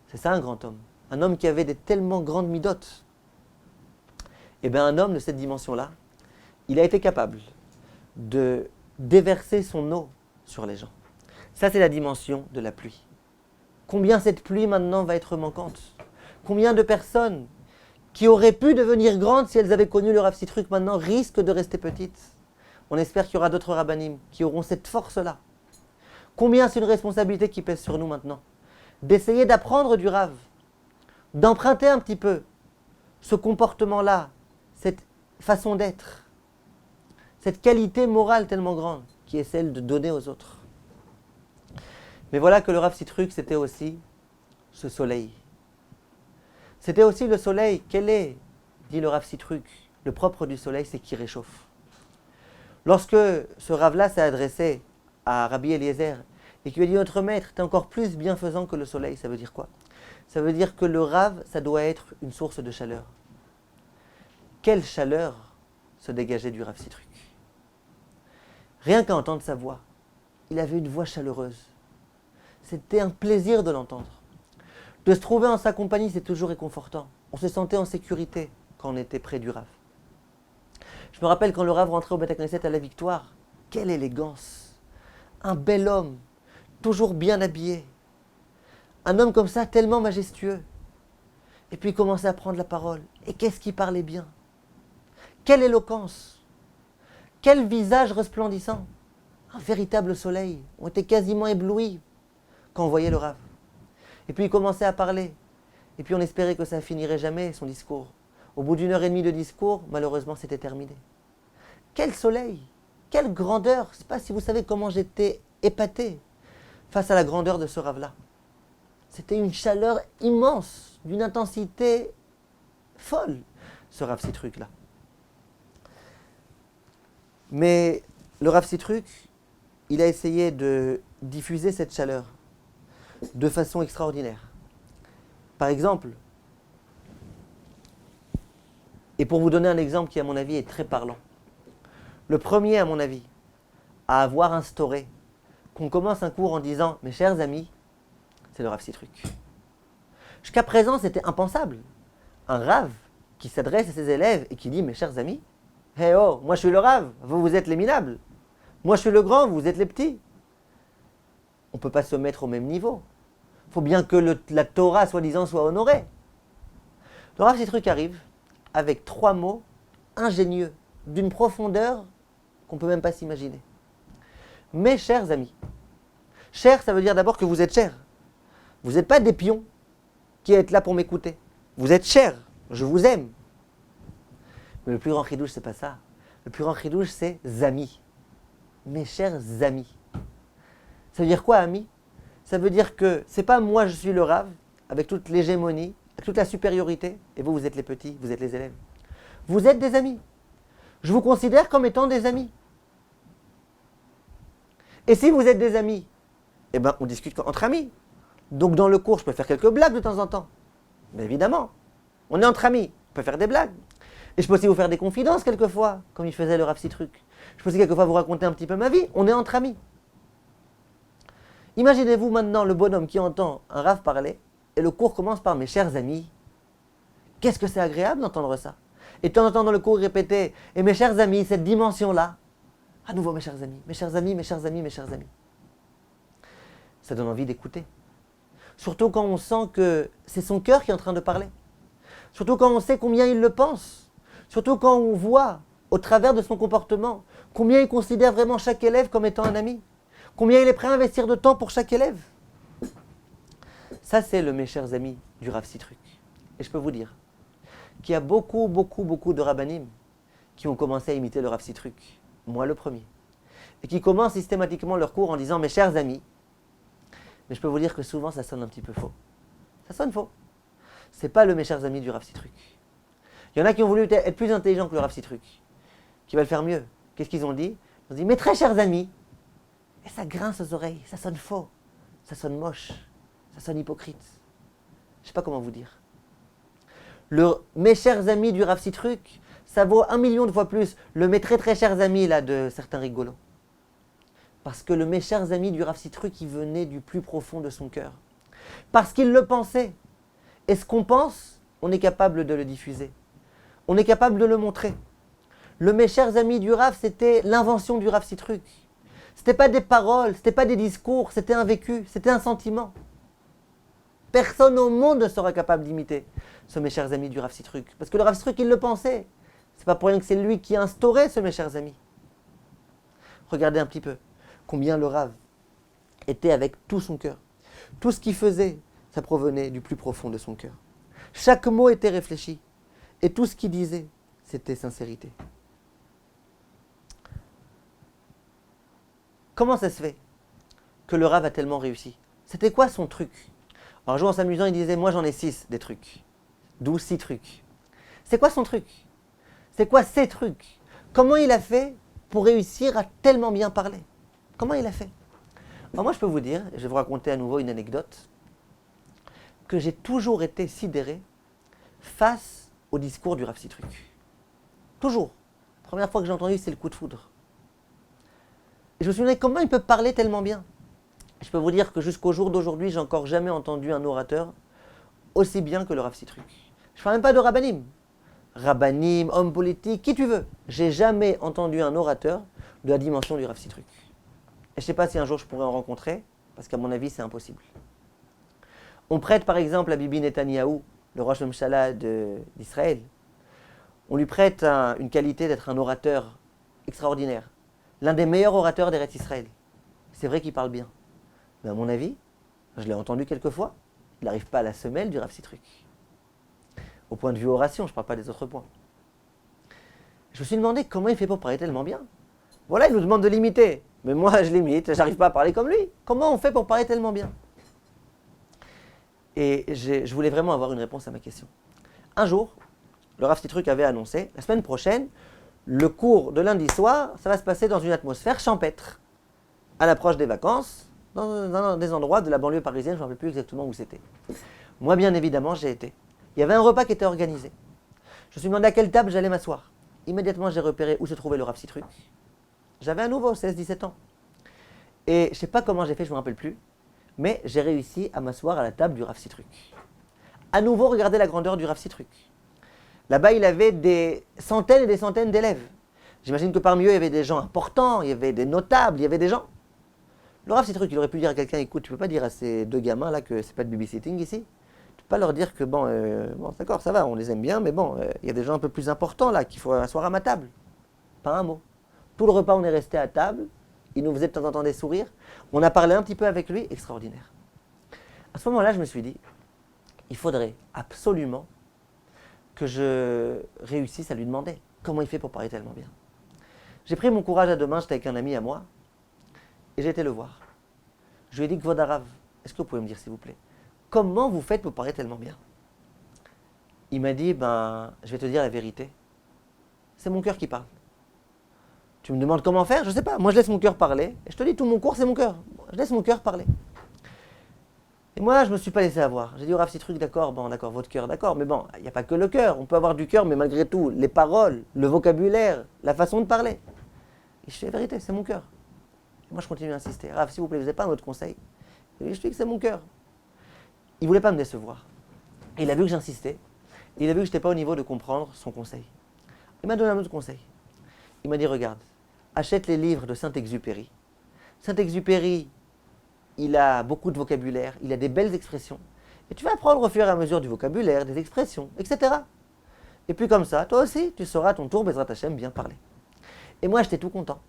C'est ça un grand homme. Un homme qui avait des tellement grandes midotes. Eh bien, un homme de cette dimension-là, il a été capable de déverser son eau sur les gens. Ça, c'est la dimension de la pluie. Combien cette pluie maintenant va être manquante? Combien de personnes qui auraient pu devenir grandes si elles avaient connu le Rav Citruc maintenant risquent de rester petites? On espère qu'il y aura d'autres rabbanim qui auront cette force-là. Combien c'est une responsabilité qui pèse sur nous maintenant? D'essayer d'apprendre du Rav, d'emprunter un petit peu ce comportement-là, cette façon d'être, cette qualité morale tellement grande qui est celle de donner aux autres. Mais voilà que le Rav Citruc, c'était aussi ce soleil. C'était aussi le soleil. Quel est, dit le Rav Citruc, le propre du soleil, c'est qu'il réchauffe. Lorsque ce Rav-là s'est adressé à Rabbi Eliezer et qui lui a dit, notre maître, tu es encore plus bienfaisant que le soleil, ça veut dire quoi? Ça veut dire que le Rav, ça doit être une source de chaleur. Quelle chaleur se dégageait du Rav Citruc? Rien qu'à entendre sa voix, il avait une voix chaleureuse. C'était un plaisir de l'entendre. De se trouver en sa compagnie, c'est toujours réconfortant. On se sentait en sécurité quand on était près du Rav. Je me rappelle quand le Rav rentrait au Beth Knesset à la Victoire, quelle élégance! Un bel homme, toujours bien habillé. Un homme comme ça, tellement majestueux. Et puis il commençait à prendre la parole. Et qu'est-ce qu'il parlait bien! Quelle éloquence! Quel visage resplendissant! Un véritable soleil. On était quasiment éblouis quand on voyait le Rav. Et puis il commençait à parler. Et puis on espérait que ça finirait jamais, son discours. Au bout d'1 heure et demie de discours, malheureusement, c'était terminé. Quel soleil! Quelle grandeur! Je ne sais pas si vous savez comment j'étais épaté face à la grandeur de ce Rav-là. C'était une chaleur immense, d'une intensité folle, ce Rav Citruc-là. Mais le Rav Citruc, il a essayé de diffuser cette chaleur de façon extraordinaire. Par exemple, et pour vous donner un exemple qui à mon avis est très parlant, le premier à mon avis à avoir instauré qu'on commence un cours en disant « mes chers amis », c'est le Rav Citruc. Jusqu'à présent, c'était impensable. Un Rav qui s'adresse à ses élèves et qui dit « mes chers amis », « Hey oh, moi je suis le Rav, vous, vous êtes les minables. Moi je suis le grand, vous êtes les petits. » On ne peut pas se mettre au même niveau. Il faut bien que la Torah, soi-disant, soit honorée. Le Rav Citruc arrive avec 3 mots ingénieux, d'une profondeur qu'on ne peut même pas s'imaginer. Mes chers amis. Cher, ça veut dire d'abord que vous êtes chers. Vous n'êtes pas des pions qui êtes là pour m'écouter. Vous êtes chers, je vous aime. Mais le plus grand chidouche, c'est pas ça. Le plus grand chidouche, c'est amis. Mes chers amis. Ça veut dire quoi, amis? Ça veut dire que c'est pas moi, je suis le Rav, avec toute l'hégémonie, avec toute la supériorité, et vous, vous êtes les petits, vous êtes les élèves. Vous êtes des amis. Je vous considère comme étant des amis. Et si vous êtes des amis, eh bien, on discute entre amis. Donc, dans le cours, je peux faire quelques blagues de temps en temps. Mais évidemment, on est entre amis, on peut faire des blagues. Et je peux aussi vous faire des confidences quelquefois, comme il faisait le Rav Citruc. Je peux aussi quelquefois vous raconter un petit peu ma vie. On est entre amis. Imaginez-vous maintenant le bonhomme qui entend un Rav parler, et le cours commence par « mes chers amis ». Qu'est-ce que c'est agréable d'entendre ça? Et de temps en temps dans le cours répéter « et mes chers amis, cette dimension-là ». À nouveau, mes chers amis, mes chers amis, mes chers amis, mes chers amis. ça donne envie d'écouter. Surtout quand on sent que c'est son cœur qui est en train de parler. Surtout quand on sait combien il le pense. Surtout quand on voit, au travers de son comportement, combien il considère vraiment chaque élève comme étant un ami. Combien il est prêt à investir de temps pour chaque élève. Ça, c'est le mes chers amis du Rav Sitruk. Et je peux vous dire qu'il y a beaucoup de rabbanim qui ont commencé à imiter le Rav Sitruk. Moi le premier. Et qui commencent systématiquement leur cours en disant mes chers amis. Mais je peux vous dire que souvent ça sonne un petit peu faux. Ça sonne faux. C'est pas le mes chers amis du Rav Sitruk. Il y en a qui ont voulu être plus intelligents que le Rav Sitruk, qui veulent faire mieux. Qu'est-ce qu'ils ont dit? Ils ont dit mes très chers amis. Et ça grince aux oreilles, ça sonne faux, ça sonne moche, ça sonne hypocrite. Je ne sais pas comment vous dire. Mes chers amis du Rav Sitruk, ça vaut 1 million de fois plus le mes très chers amis là, de certains rigolos. Parce que le mes chers amis du Rav Sitruk, il venait du plus profond de son cœur. Parce qu'il le pensait. Et ce qu'on pense, on est capable de le diffuser. On est capable de le montrer. Le mes chers amis du Rav, c'était l'invention du Rav Sitruk. C'était pas des paroles, c'était pas des discours, c'était un vécu, c'était un sentiment. Personne au monde ne sera capable d'imiter ce mes chers amis du Rav Sitruk. Parce que le Rav Sitruk, il le pensait. C'est pas pour rien que c'est lui qui a instauré ce mes chers amis. Regardez un petit peu combien le Rav était avec tout son cœur. Tout ce qu'il faisait, ça provenait du plus profond de son cœur. Chaque mot était réfléchi. Et tout ce qu'il disait, c'était sincérité. Comment ça se fait que le Rav a tellement réussi? C'était quoi son truc? Un jour en s'amusant, il disait, moi j'en ai 6 des trucs. 12, 6 trucs. C'est quoi son truc? C'est quoi ses trucs? Comment il a fait pour réussir à tellement bien parler? Comment il a fait? Alors moi je peux vous dire, je vais vous raconter à nouveau une anecdote, que j'ai toujours été sidéré face au discours du Rav Sitruk. Toujours. La première fois que j'ai entendu, c'est le coup de foudre. Et je me suis demandé comment il peut parler tellement bien. Je peux vous dire que jusqu'au jour d'aujourd'hui, j'ai encore jamais entendu un orateur aussi bien que le Rav Sitruk. Je ne parle même pas de rabbanim. Rabbanim, homme politique, qui tu veux. J'ai jamais entendu un orateur de la dimension du Rav Sitruk. Et je ne sais pas si un jour je pourrais en rencontrer, parce qu'à mon avis, c'est impossible. On prête par exemple à Bibi Netanyahou, le Rosh Mshala d'Israël. On lui prête une qualité d'être un orateur extraordinaire. L'un des meilleurs orateurs d'Eretz Israël. C'est vrai qu'il parle bien. Mais à mon avis, je l'ai entendu quelques fois, il n'arrive pas à la semelle du Rav Sitruk. Au point de vue oration, je ne parle pas des autres points. Je me suis demandé comment il fait pour parler tellement bien. Voilà, il nous demande de l'imiter. Mais moi, je l'imite, j'arrive pas à parler comme lui. Comment on fait pour parler tellement bien? Et je voulais vraiment avoir une réponse à ma question. Un jour, le Rav Sitruk avait annoncé, la semaine prochaine, le cours de lundi soir, ça va se passer dans une atmosphère champêtre, à l'approche des vacances, dans des endroits de la banlieue parisienne, je ne me rappelle plus exactement où c'était. Moi, bien évidemment, j'ai été. Il y avait un repas qui était organisé. Je me suis demandé à quelle table j'allais m'asseoir. Immédiatement, j'ai repéré où se trouvait le Rav Sitruk. J'avais à nouveau 16-17 ans. Et je ne sais pas comment j'ai fait, je ne me rappelle plus, mais j'ai réussi à m'asseoir à la table du Rav Sitruk. À nouveau, regardez la grandeur du Rav Sitruk. Là-bas, il avait des centaines et des centaines d'élèves. J'imagine que parmi eux, il y avait des gens importants, il y avait des notables, il y avait des gens. Le Rav Sitruk, il aurait pu dire à quelqu'un, écoute, tu ne peux pas dire à ces deux gamins là que c'est pas de babysitting ici. Tu ne peux pas leur dire que bon, d'accord, ça va, on les aime bien, mais bon, il y a des gens un peu plus importants là qu'il faut asseoir à ma table. Pas un mot. Tout le repas, on est resté à table. Il nous faisait de temps en temps des sourires. On a parlé un petit peu avec lui, extraordinaire. À ce moment-là, je me suis dit, il faudrait absolument que je réussisse à lui demander comment il fait pour parler tellement bien. J'ai pris mon courage à deux mains, j'étais avec un ami à moi, et j'ai été le voir. Je lui ai dit, Kvod Harav, est-ce que vous pouvez me dire s'il vous plaît, comment vous faites pour parler tellement bien? Il m'a dit, je vais te dire la vérité, c'est mon cœur qui parle. Tu me demandes comment faire? Je ne sais pas, moi je laisse mon cœur parler, et je te dis, tout mon cours c'est mon cœur, je laisse mon cœur parler. Et moi, je ne me suis pas laissé avoir. J'ai dit au Rav Sitruk, d'accord, d'accord, votre cœur, d'accord, mais bon, il n'y a pas que le cœur. On peut avoir du cœur, mais malgré tout, les paroles, le vocabulaire, la façon de parler. Et je dis la vérité, c'est mon cœur. Et moi, je continue à insister. Rav, s'il vous plaît, vous n'avez pas un autre conseil? Et je dis que c'est mon cœur. Il ne voulait pas me décevoir. Et il a vu que j'insistais. Et il a vu que je n'étais pas au niveau de comprendre son conseil. Il m'a donné un autre conseil. Il m'a dit, regarde, achète les livres de Saint-Exupéry. Saint-Exupéry, il a beaucoup de vocabulaire, il a des belles expressions. Et tu vas apprendre au fur et à mesure du vocabulaire, des expressions, etc. Et puis comme ça, toi aussi, tu sauras à ton tour, Bezrat Hashem, bien parler. Et moi, j'étais tout content.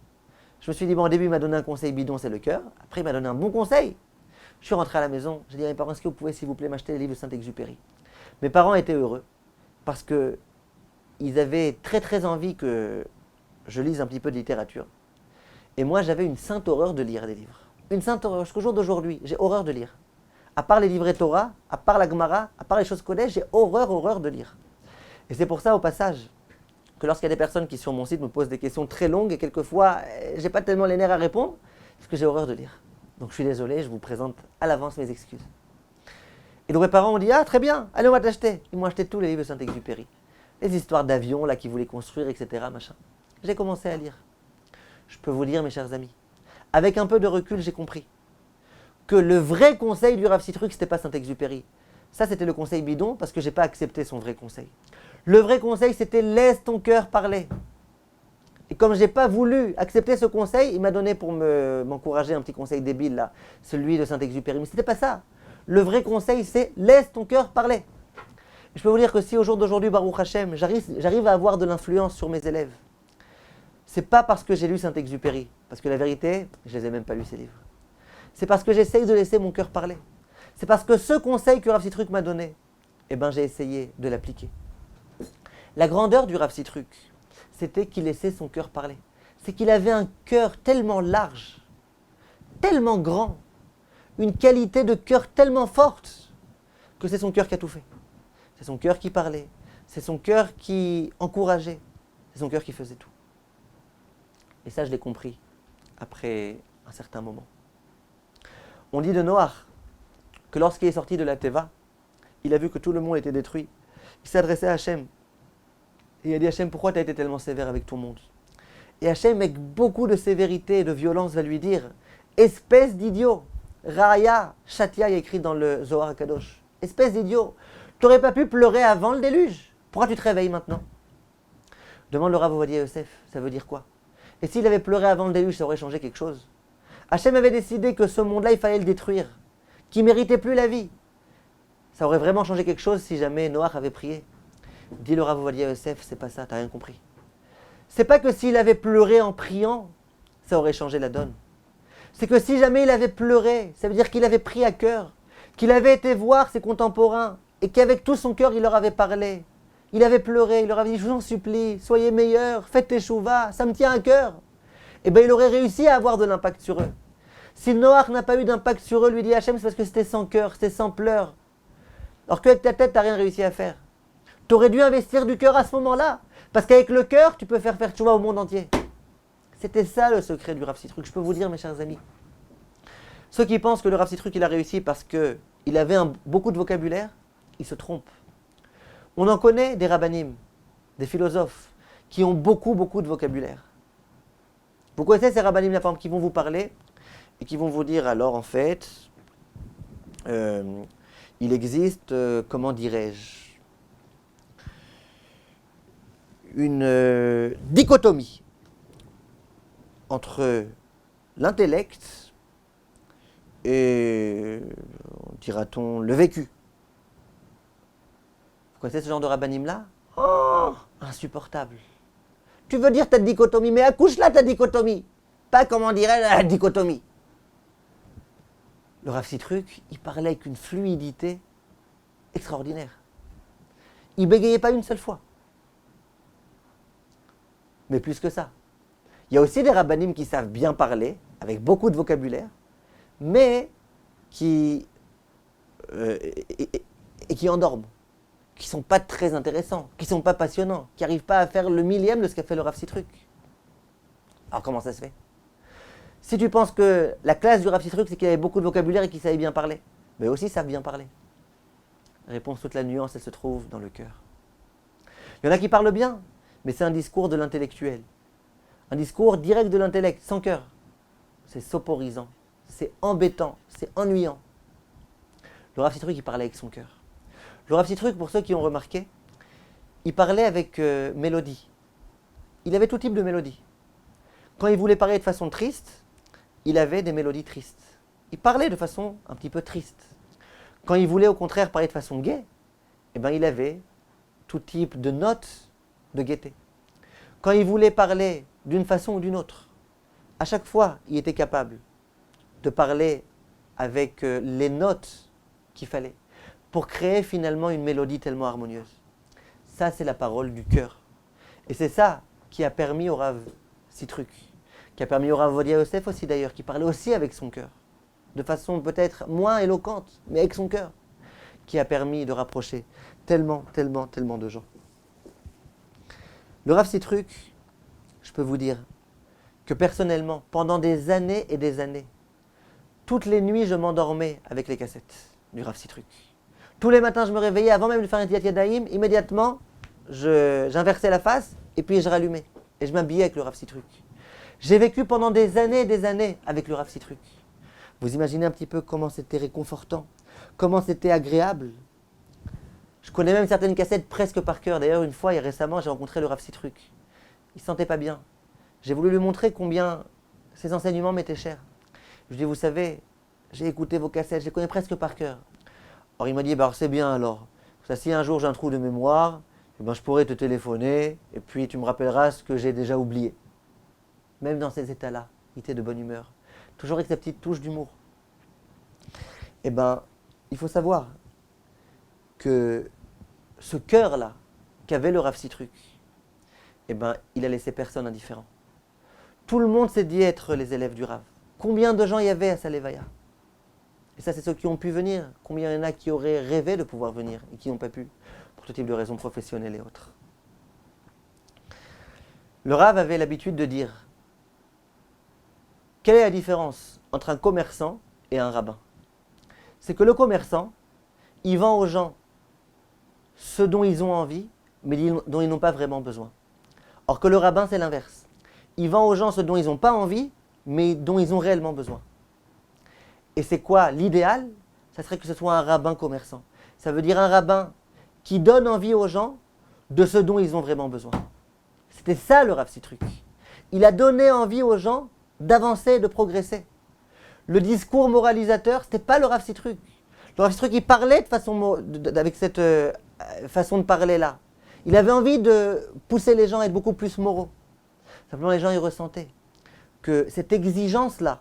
Je me suis dit, bon, au début, il m'a donné un conseil bidon, c'est le cœur. Après, il m'a donné un bon conseil. Je suis rentré à la maison, j'ai dit à mes parents, est-ce que vous pouvez, s'il vous plaît, m'acheter les livres de Saint-Exupéry? Mes parents étaient heureux, parce qu'ils avaient très très envie que je lise un petit peu de littérature. Et moi, j'avais une sainte horreur de lire des livres. Une sainte horreur, jusqu'au jour d'aujourd'hui, j'ai horreur de lire. À part les livrets Torah, à part la Gemara, à part les choses collèges, j'ai horreur de lire. Et c'est pour ça, au passage, que lorsqu'il y a des personnes qui sur mon site me posent des questions très longues et quelquefois, j'ai pas tellement les nerfs à répondre, parce que j'ai horreur de lire. Donc je suis désolé, je vous présente à l'avance mes excuses. Et donc mes parents ont dit, ah très bien, allez on va t'acheter. Ils m'ont acheté tous les livres de Saint-Exupéry. Les histoires d'avions là qu'ils voulaient construire, etc. Machin. J'ai commencé à lire. Je peux vous dire, mes chers amis, avec un peu de recul, j'ai compris que le vrai conseil du Rav Sitruk, c'était pas Saint-Exupéry. Ça, c'était le conseil bidon parce que j'ai pas accepté son vrai conseil. Le vrai conseil, c'était laisse ton cœur parler. Et comme j'ai pas voulu accepter ce conseil, il m'a donné pour m'encourager un petit conseil débile là, celui de Saint-Exupéry. Mais c'était pas ça. Le vrai conseil, c'est laisse ton cœur parler. Et je peux vous dire que si au jour d'aujourd'hui, Baruch Hashem, j'arrive à avoir de l'influence sur mes élèves, c'est pas parce que j'ai lu Saint-Exupéry, parce que la vérité, je les ai même pas lus ces livres. C'est parce que j'essaye de laisser mon cœur parler. C'est parce que ce conseil que Rav Sitruk m'a donné, eh ben j'ai essayé de l'appliquer. La grandeur du Rav Sitruk, c'était qu'il laissait son cœur parler. C'est qu'il avait un cœur tellement large, tellement grand, une qualité de cœur tellement forte, que c'est son cœur qui a tout fait. C'est son cœur qui parlait, c'est son cœur qui encourageait, c'est son cœur qui faisait tout. Et ça, je l'ai compris après un certain moment. On dit de Noach que lorsqu'il est sorti de la Teva, il a vu que tout le monde était détruit. Il s'est adressé à Hachem. Et il a dit, Hachem, pourquoi tu as été tellement sévère avec ton monde? Et Hachem, avec beaucoup de sévérité et de violence, va lui dire, espèce d'idiot, Raya, Shatia est écrit dans le Zohar HaKadosh, espèce d'idiot, tu n'aurais pas pu pleurer avant le déluge. Pourquoi tu te réveilles maintenant? Demande le Rav Ovadia Yosef, ça veut dire quoi? Et s'il avait pleuré avant le déluge, ça aurait changé quelque chose? Hachem avait décidé que ce monde-là, il fallait le détruire, qu'il ne méritait plus la vie. Ça aurait vraiment changé quelque chose si jamais Noach avait prié. Dit le Rav Ovadia Yosef, c'est pas ça, t'as rien compris. C'est pas que s'il avait pleuré en priant, ça aurait changé la donne. C'est que si jamais il avait pleuré, ça veut dire qu'il avait pris à cœur, qu'il avait été voir ses contemporains et qu'avec tout son cœur, il leur avait parlé. Il avait pleuré, il leur avait dit, je vous en supplie, soyez meilleurs, faites teshuva, ça me tient à cœur. Et bien il aurait réussi à avoir de l'impact sur eux. Si Noach n'a pas eu d'impact sur eux, lui dit Hachem, c'est parce que c'était sans cœur, c'était sans pleurs. Alors qu'avec ta tête, tu n'as rien réussi à faire. Tu aurais dû investir du cœur à ce moment-là. Parce qu'avec le cœur, tu peux faire teshuva au monde entier. C'était ça le secret du Rav Sitruk. Je peux vous dire, mes chers amis. Ceux qui pensent que le Rav Sitruk, il a réussi parce qu'il avait beaucoup de vocabulaire, ils se trompent. On en connaît des rabbanim, des philosophes, qui ont beaucoup de vocabulaire. Vous connaissez ces rabbanim, la forme, qui vont vous parler et qui vont vous dire, alors en fait, il existe, comment dirais-je, une dichotomie entre l'intellect et, dira-t-on, le vécu. Vous connaissez ce genre de rabbanim-là? Oh, insupportable. Tu veux dire ta dichotomie, mais accouche-là ta dichotomie. Pas, comment dirais-je, la dichotomie. Le Rav Sitruk, il parlait avec une fluidité extraordinaire. Il bégayait pas une seule fois. Mais plus que ça. Il y a aussi des rabbanim qui savent bien parler, avec beaucoup de vocabulaire, mais qui endorment, qui ne sont pas très intéressants, qui ne sont pas passionnants, qui n'arrivent pas à faire le millième de ce qu'a fait le Rav Sitruk. Alors comment ça se fait? Si tu penses que la classe du Rav Sitruk, c'est qu'il avait beaucoup de vocabulaire et qu'il savait bien parler, mais aussi savent bien parler. Réponse, toute la nuance, elle se trouve dans le cœur. Il y en a qui parlent bien, mais c'est un discours de l'intellectuel. Un discours direct de l'intellect, sans cœur. C'est soporisant, c'est embêtant, c'est ennuyant. Le Rav Sitruk, il parlait avec son cœur. Le Rav Sitruk, pour ceux qui ont remarqué, il parlait avec mélodie. Il avait tout type de mélodie. Quand il voulait parler de façon triste, il avait des mélodies tristes. il parlait de façon un petit peu triste. Quand il voulait au contraire parler de façon gaie, eh ben, il avait tout type de notes de gaieté. Quand il voulait parler d'une façon ou d'une autre, à chaque fois, il était capable de parler avec les notes qu'il fallait pour créer finalement une mélodie tellement harmonieuse. Ça, c'est la parole du cœur. Et c'est ça qui a permis au Rav Sitruk, qui a permis au Rav Ovadia Yosef aussi d'ailleurs, qui parlait aussi avec son cœur, de façon peut-être moins éloquente, mais avec son cœur, qui a permis de rapprocher tellement de gens. Le Rav Sitruk, je peux vous dire que personnellement, pendant des années et des années, toutes les nuits, je m'endormais avec les cassettes du Rav Sitruk. Tous les matins, je me réveillais, avant même de faire un Netilat Yadayim, immédiatement, j'inversais la face et puis je rallumais. Et je m'habillais avec le Rav Sitruk. J'ai vécu pendant des années avec le Rav Sitruk. Vous imaginez un petit peu comment c'était réconfortant, comment c'était agréable. Je connais même certaines cassettes presque par cœur. D'ailleurs, une fois, et récemment, j'ai rencontré le Rav Sitruk. Il ne se sentait pas bien. J'ai voulu lui montrer combien ses enseignements m'étaient chers. Je lui ai dit, vous savez, j'ai écouté vos cassettes, je les connais presque par cœur. Alors il m'a dit, bah, c'est bien alors. Ça, si un jour j'ai un trou de mémoire, eh ben, je pourrais te téléphoner et puis tu me rappelleras ce que j'ai déjà oublié. Même dans ces états-là, il était de bonne humeur. Toujours avec sa petite touche d'humour. Eh bien, il faut savoir que ce cœur-là qu'avait le Rav Sitruk, eh ben, il a laissé personne indifférent. Tout le monde s'est dit être les élèves du Rav. Combien de gens il y avait à sa Levaya? Et ça, c'est ceux qui ont pu venir. Combien il y en a qui auraient rêvé de pouvoir venir et qui n'ont pas pu, pour tout type de raisons professionnelles et autres. Le Rav avait l'habitude de dire, quelle est la différence entre un commerçant et un rabbin? C'est que le commerçant, il vend aux gens ce dont ils ont envie, mais dont ils n'ont pas vraiment besoin. Or que le rabbin, c'est l'inverse. Il vend aux gens ce dont ils n'ont pas envie, mais dont ils ont réellement besoin. Et c'est quoi l'idéal? Ça serait que ce soit un rabbin commerçant. Ça veut dire un rabbin qui donne envie aux gens de ce dont ils ont vraiment besoin. C'était ça le Rav Sitruk. Il a donné envie aux gens d'avancer, de progresser. Le discours moralisateur, ce n'était pas le Rav Sitruk. Le Rav Sitruk, il parlait avec cette façon de parler là. Il avait envie de pousser les gens à être beaucoup plus moraux. Simplement, les gens, ils ressentaient que cette exigence-là,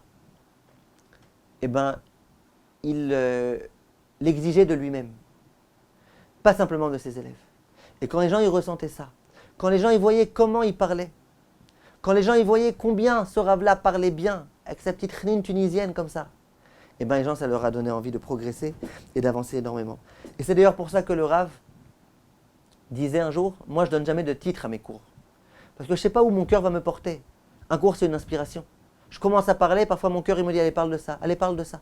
eh ben, il l'exigeait de lui-même, pas simplement de ses élèves. Et quand les gens, ils ressentaient ça, quand les gens, ils voyaient comment il parlait, quand les gens, ils voyaient combien ce Rav-là parlait bien, avec sa petite chnine tunisienne comme ça, eh ben, les gens, ça leur a donné envie de progresser et d'avancer énormément. Et c'est d'ailleurs pour ça que le Rav disait un jour, moi, je donne jamais de titre à mes cours. Parce que je ne sais pas où mon cœur va me porter. Un cours, c'est une inspiration. Je commence à parler, parfois mon cœur il me dit, allez, parle de ça, allez, parle de ça.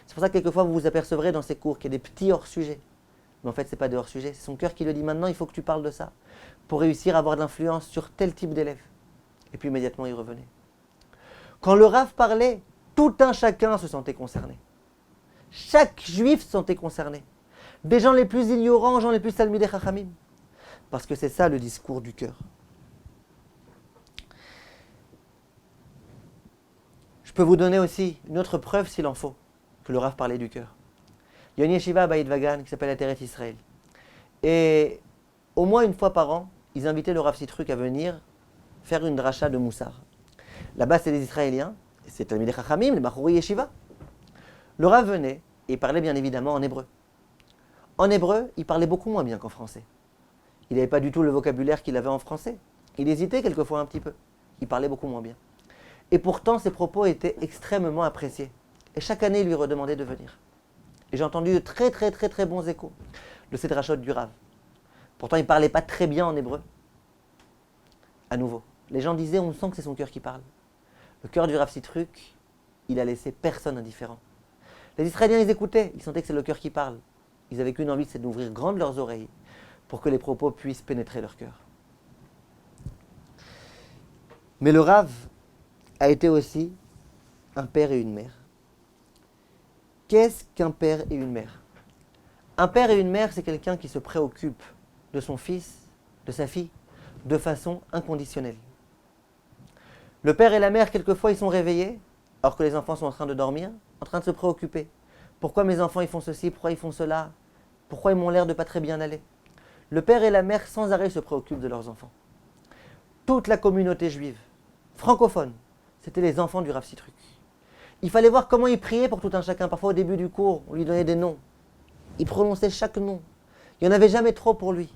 C'est pour ça que quelquefois, vous vous apercevrez dans ces cours qu'il y a des petits hors-sujets. Mais en fait, ce n'est pas des hors-sujets, c'est son cœur qui le dit, maintenant, il faut que tu parles de ça, pour réussir à avoir de l'influence sur tel type d'élève. Et puis immédiatement, il revenait. Quand le Rav parlait, tout un chacun se sentait concerné. Chaque juif se sentait concerné. Des gens les plus ignorants, gens les plus salmidei chachamim. Parce que c'est ça le discours du cœur. Je peux vous donner aussi une autre preuve, s'il en faut, que le Rav parlait du cœur. Il y a une yeshiva à Beit Vagan qui s'appelle la Teret Israël. Et au moins une fois par an, ils invitaient le Rav Sitruk à venir faire une dracha de Moussar. Là-bas, c'est des Israéliens, c'est Talmidei Chachamim, les Bachouri Yeshiva. Le Rav venait et il parlait bien évidemment en hébreu. En hébreu, il parlait beaucoup moins bien qu'en français. Il n'avait pas du tout le vocabulaire qu'il avait en français. Il hésitait quelquefois un petit peu. Il parlait beaucoup moins bien. Et pourtant, ses propos étaient extrêmement appréciés. Et chaque année, il lui redemandait de venir. Et j'ai entendu de très bons échos de ces drachot du Rav. Pourtant, il ne parlait pas très bien en hébreu. À nouveau, les gens disaient, on sent que c'est son cœur qui parle. Le cœur du Rav Sitruk, il a laissé personne indifférent. Les Israéliens, ils écoutaient, ils sentaient que c'est le cœur qui parle. Ils avaient qu'une envie, c'est d'ouvrir grandes leurs oreilles pour que les propos puissent pénétrer leur cœur. Mais le Rav a été aussi un père et une mère. Qu'est-ce qu'un père et une mère? Un père et une mère, c'est quelqu'un qui se préoccupe de son fils, de sa fille, de façon inconditionnelle. Le père et la mère, quelquefois, ils sont réveillés, alors que les enfants sont en train de dormir, en train de se préoccuper. Pourquoi mes enfants ils font ceci, pourquoi ils font cela, pourquoi ils m'ont l'air de pas très bien aller. Le père et la mère sans arrêt se préoccupent de leurs enfants. Toute la communauté juive, francophone, c'était les enfants du Rav Sitruk. Il fallait voir comment il priait pour tout un chacun. Parfois au début du cours, on lui donnait des noms. Il prononçait chaque nom. Il n'y en avait jamais trop pour lui.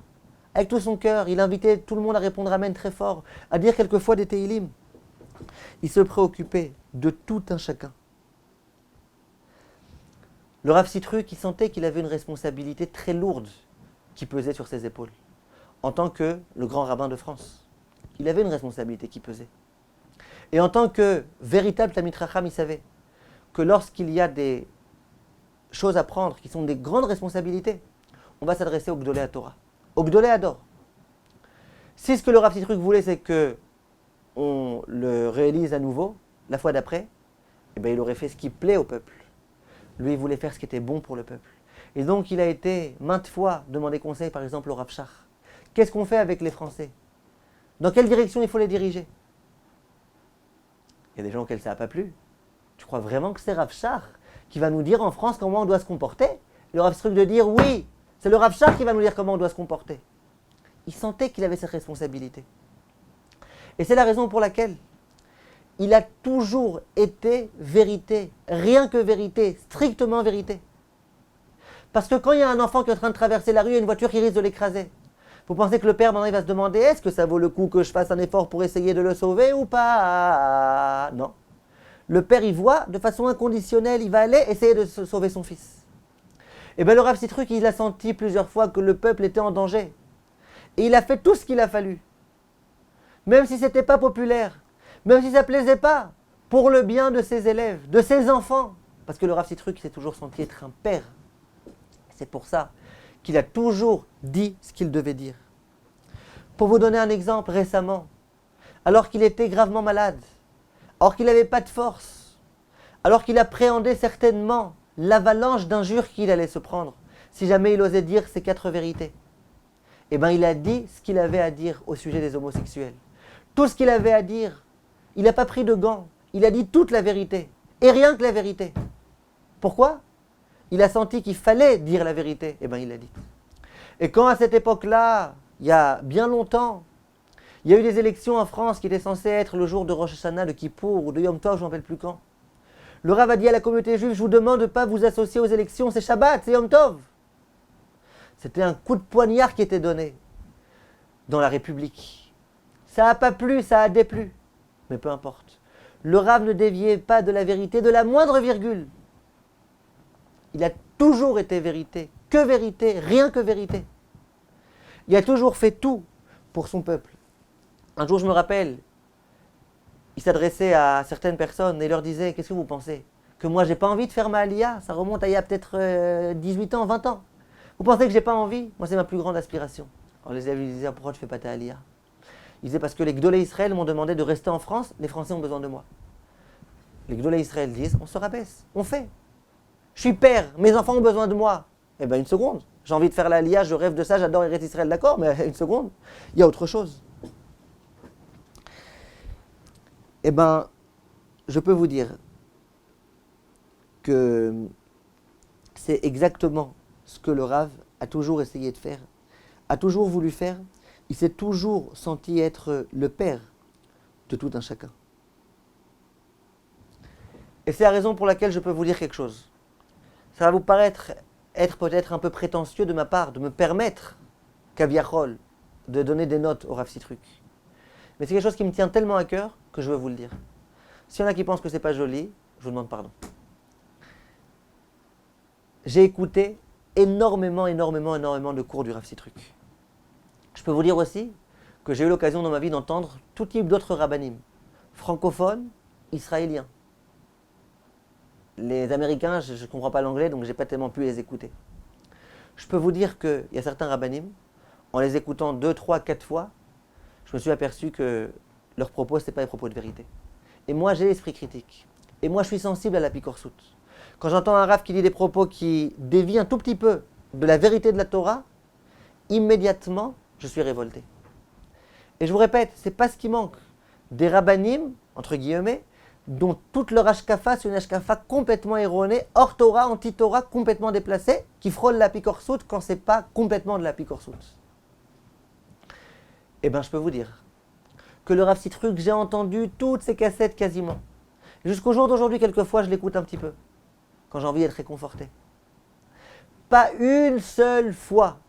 Avec tout son cœur, il invitait tout le monde à répondre Amen très fort, à dire quelquefois des Tehillim. Il se préoccupait de tout un chacun. Le Rav Sitruk, il sentait qu'il avait une responsabilité très lourde qui pesait sur ses épaules. En tant que le grand rabbin de France, il avait une responsabilité qui pesait. Et en tant que véritable Talmid Chacham, il savait que lorsqu'il y a des choses à prendre qui sont des grandes responsabilités, on va s'adresser au Gdolei HaTorah, au Gdolei HaDor. Si ce que le Rav Sitruk voulait, c'est que on le réalise à nouveau, la fois d'après, eh bien, il aurait fait ce qui plaît au peuple. Lui, il voulait faire ce qui était bon pour le peuple. Et donc, il a été maintes fois demander conseil, par exemple, au Rav Shach. Qu'est-ce qu'on fait avec les Français? Dans quelle direction il faut les diriger? Il y a des gens auxquels ça n'a pas plu. Tu crois vraiment que c'est Rav Shach qui va nous dire en France comment on doit se comporter? Le Rav Sitruk de dire oui, c'est le Rav Shach qui va nous dire comment on doit se comporter. Il sentait qu'il avait cette responsabilité. Et c'est la raison pour laquelle il a toujours été vérité, rien que vérité, strictement vérité. Parce que quand il y a un enfant qui est en train de traverser la rue et une voiture qui risque de l'écraser, vous pensez que le père, maintenant, il va se demander, est-ce que ça vaut le coup que je fasse un effort pour essayer de le sauver ou pas? Non. Le père, il voit de façon inconditionnelle, il va aller essayer de sauver son fils. Et bien le Rav Sitruk, il a senti plusieurs fois que le peuple était en danger. Et il a fait tout ce qu'il a fallu. Même si ce n'était pas populaire, même si ça ne plaisait pas, pour le bien de ses élèves, de ses enfants. Parce que le Rav Sitruk s'est toujours senti être un père. C'est pour ça qu'il a toujours dit ce qu'il devait dire. Pour vous donner un exemple, récemment, alors qu'il était gravement malade, alors qu'il n'avait pas de force, alors qu'il appréhendait certainement l'avalanche d'injures qu'il allait se prendre, si jamais il osait dire ces 4 vérités, eh bien il a dit ce qu'il avait à dire au sujet des homosexuels. Tout ce qu'il avait à dire, il n'a pas pris de gants, il a dit toute la vérité, et rien que la vérité. Pourquoi? Il a senti qu'il fallait dire la vérité, eh bien il l'a dit. Et quand à cette époque-là, il y a bien longtemps, il y a eu des élections en France qui étaient censées être le jour de Rosh Hashanah, de Kippour ou de Yom Tov, je ne me rappelle plus quand. Le Rav a dit à la communauté juive, je vous demande de ne pas vous associer aux élections, c'est Shabbat, c'est Yom Tov. C'était un coup de poignard qui était donné dans la République. Ça n'a pas plu, ça a déplu. Mais peu importe. Le Rav ne déviait pas de la vérité, de la moindre virgule. Il a toujours été vérité, rien que vérité. Il a toujours fait tout pour son peuple. Un jour, je me rappelle, il s'adressait à certaines personnes et leur disait, qu'est-ce que vous pensez? Que moi, j'ai pas envie de faire ma aliyah? Ça remonte à il y a peut-être 18 ans, 20 ans. Vous pensez que j'ai pas envie? Moi, c'est ma plus grande aspiration. Alors les élèves lui disaient, pourquoi tu fais pas ta aliyah? Il disait, parce que les Gdolei Israël m'ont demandé de rester en France, les Français ont besoin de moi. Les Gdolei Israël disent, on se rabaisse, on fait. Je suis père, mes enfants ont besoin de moi. Eh bien, une seconde. J'ai envie de faire la aliyah, je rêve de ça, j'adore Eretz Israël, d'accord, mais une seconde. Il y a autre chose. Eh bien, je peux vous dire que c'est exactement ce que le Rav a toujours essayé de faire, a toujours voulu faire. Il s'est toujours senti être le père de tout un chacun. Et c'est la raison pour laquelle je peux vous dire quelque chose. Ça va vous paraître être peut-être un peu prétentieux de ma part, de me permettre, Kaviachol, de donner des notes au Rav Sitruk. Mais c'est quelque chose qui me tient tellement à cœur que je veux vous le dire. S'il y en a qui pensent que c'est pas joli, je vous demande pardon. J'ai écouté énormément de cours du Rav Sitruk. Je peux vous dire aussi que j'ai eu l'occasion dans ma vie d'entendre tout type d'autres rabbanim, francophones, israéliens. Les Américains, je ne comprends pas l'anglais, donc je n'ai pas tellement pu les écouter. Je peux vous dire qu'il y a certains rabbanim, en les écoutant 2, 3, 4 fois, je me suis aperçu que leurs propos, ce n'étaient pas des propos de vérité. Et moi, j'ai l'esprit critique. Et moi, je suis sensible à la pikorsout. Quand j'entends un rav qui dit des propos qui dévient un tout petit peu de la vérité de la Torah, immédiatement, je suis révolté. Et je vous répète, ce n'est pas ce qui manque. Des rabbanim, entre guillemets, dont toute leur ashkafa, c'est une ashkafa complètement erronée, hors Torah, anti-Torah, complètement déplacée, qui frôle la pikorsout quand c'est pas complètement de la pikorsout. Eh bien, je peux vous dire que le Rav Sitruk, j'ai entendu toutes ces cassettes quasiment. Jusqu'au jour d'aujourd'hui, quelquefois, je l'écoute un petit peu, quand j'ai envie d'être réconforté. Pas une seule fois,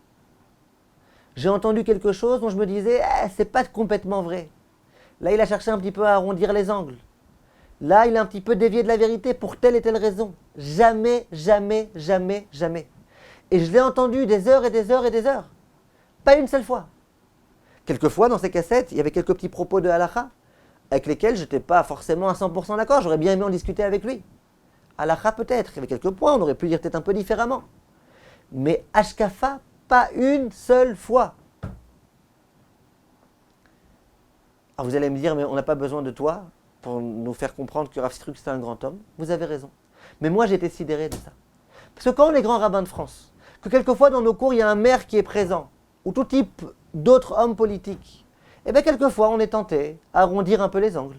j'ai entendu quelque chose dont je me disais, c'est pas complètement vrai. Là, il a cherché un petit peu à arrondir les angles. Là, il a un petit peu dévié de la vérité pour telle et telle raison. Jamais, jamais, jamais, jamais. Et je l'ai entendu des heures et des heures et des heures. Pas une seule fois. Quelquefois, dans ces cassettes, il y avait quelques petits propos de halakha avec lesquels je n'étais pas forcément à 100% d'accord. J'aurais bien aimé en discuter avec lui. Halakha peut-être. Il y avait quelques points, on aurait pu dire peut-être un peu différemment. Mais Ashkafa, pas une seule fois. Alors vous allez me dire, mais on n'a pas besoin de toi pour nous faire comprendre que Rav Sitruk c'est un grand homme. Vous avez raison. Mais moi j'ai été sidéré de ça. Parce que quand on est grand rabbin de France, que quelquefois dans nos cours il y a un maire qui est présent, ou tout type d'autres hommes politiques, et bien quelquefois on est tenté à arrondir un peu les angles.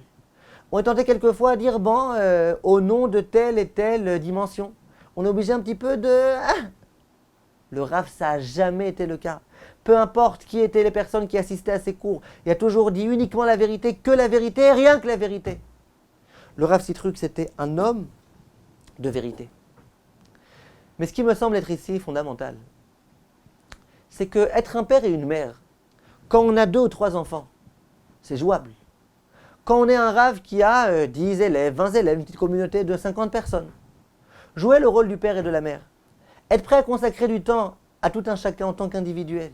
On est tenté quelquefois à dire, au nom de telle et telle dimension, on est obligé un petit peu de... Le Rav, ça n'a jamais été le cas. Peu importe qui étaient les personnes qui assistaient à ces cours, il a toujours dit uniquement la vérité, que la vérité, et rien que la vérité. Le Rav Sitruk, c'était un homme de vérité. Mais ce qui me semble être ici fondamental, c'est que être un père et une mère, quand on a 2 ou 3 enfants, c'est jouable. Quand on est un Rav qui a 10 élèves, 20 élèves, une petite communauté de 50 personnes, jouer le rôle du père et de la mère, être prêt à consacrer du temps à tout un chacun en tant qu'individuel,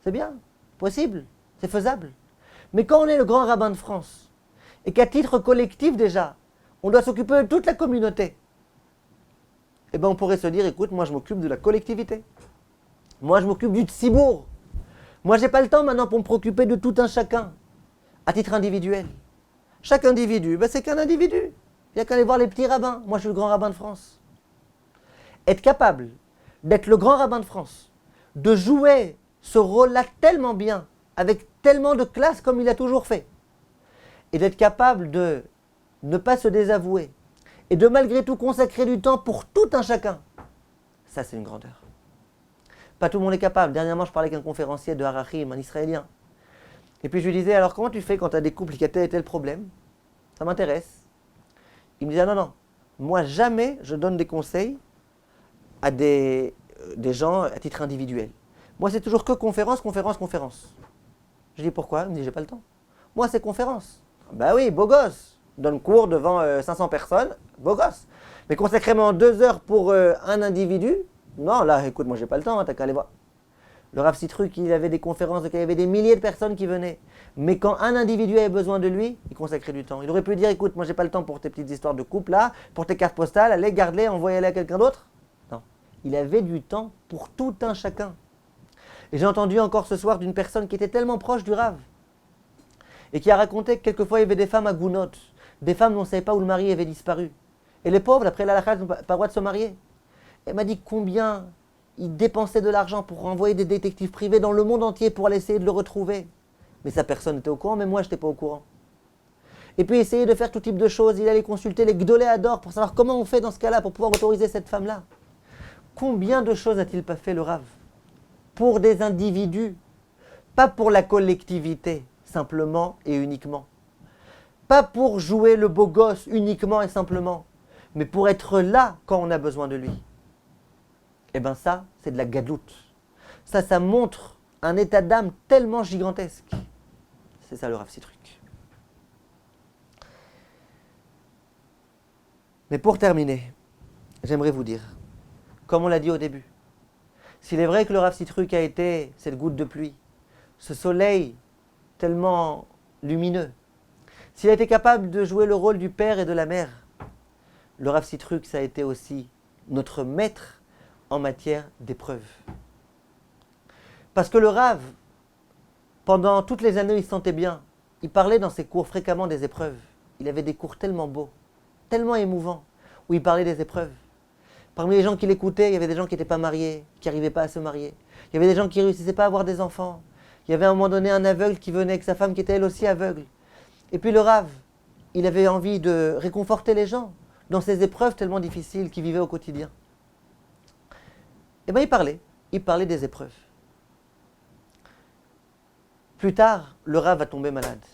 c'est bien, possible, c'est faisable. Mais quand on est le grand rabbin de France, et qu'à titre collectif déjà, on doit s'occuper de toute la communauté, eh bien on pourrait se dire, écoute, moi je m'occupe de la collectivité. Moi je m'occupe du tsibour. Moi j'ai pas le temps maintenant pour me préoccuper de tout un chacun, à titre individuel. Chaque individu, c'est qu'un individu. Il n'y a qu'à aller voir les petits rabbins. Moi je suis le grand rabbin de France. Être capable d'être le grand rabbin de France, de jouer ce rôle-là tellement bien, avec tellement de classe comme il a toujours fait, et d'être capable de ne pas se désavouer, et de malgré tout consacrer du temps pour tout un chacun, ça c'est une grandeur. Pas tout le monde est capable. Dernièrement, je parlais avec un conférencier de Harachim, un Israélien, et puis je lui disais, alors comment tu fais quand tu as des couples qui ont tel et tel problème? Ça m'intéresse. Il me disait, non, moi jamais je donne des conseils à des gens à titre individuel. Moi, c'est toujours que conférence. Je dis pourquoi? Il me dit, j'ai pas le temps. Moi, c'est conférence. Ben oui, beau gosse. Donne cours devant 500 personnes, beau gosse. Mais consacrer 2 heures pour un individu, non, là, écoute, moi, j'ai pas le temps, t'as qu'à aller voir. Le Rav Sitruk, il avait des conférences, il y avait des milliers de personnes qui venaient. Mais quand un individu avait besoin de lui, il consacrait du temps. Il aurait pu dire, écoute, moi, j'ai pas le temps pour tes petites histoires de couple, là, pour tes cartes postales, allez, garde-les, envoie-les à quelqu'un d'autre. Non. Il avait du temps pour tout un chacun. Et j'ai entendu encore ce soir d'une personne qui était tellement proche du Rav et qui a raconté que quelquefois il y avait des femmes à Gounot, des femmes dont on ne savait pas où le mari avait disparu. Et les pauvres, d'après la halakha, n'ont pas le droit de se marier. Elle m'a dit combien il dépensait de l'argent pour envoyer des détectives privés dans le monde entier pour aller essayer de le retrouver. Mais sa personne était au courant, mais moi je n'étais pas au courant. Et puis essayer de faire tout type de choses. Il allait consulter les Gdolé Hador pour savoir comment on fait dans ce cas-là pour pouvoir autoriser cette femme-là. Combien de choses a-t-il pas fait le Rav? Pour des individus, pas pour la collectivité, simplement et uniquement. Pas pour jouer le beau gosse uniquement et simplement, mais pour être là quand on a besoin de lui. Eh bien ça, c'est de la gadloute. Ça montre un état d'âme tellement gigantesque. C'est ça le Rav Sitruk. Mais pour terminer, j'aimerais vous dire, comme on l'a dit au début, s'il est vrai que le Rav Sitruk a été cette goutte de pluie, ce soleil tellement lumineux, s'il a été capable de jouer le rôle du père et de la mère, le Rav Sitruk, ça a été aussi notre maître en matière d'épreuves. Parce que le Rav, pendant toutes les années où il se sentait bien, il parlait dans ses cours fréquemment des épreuves. Il avait des cours tellement beaux, tellement émouvants, où il parlait des épreuves. Parmi les gens qui l'écoutaient, il y avait des gens qui n'étaient pas mariés, qui n'arrivaient pas à se marier. Il y avait des gens qui ne réussissaient pas à avoir des enfants. Il y avait à un moment donné un aveugle qui venait avec sa femme qui était elle aussi aveugle. Et puis le Rav, il avait envie de réconforter les gens dans ces épreuves tellement difficiles qu'ils vivaient au quotidien. Et bien il parlait des épreuves. Plus tard, le Rav va tomber malade.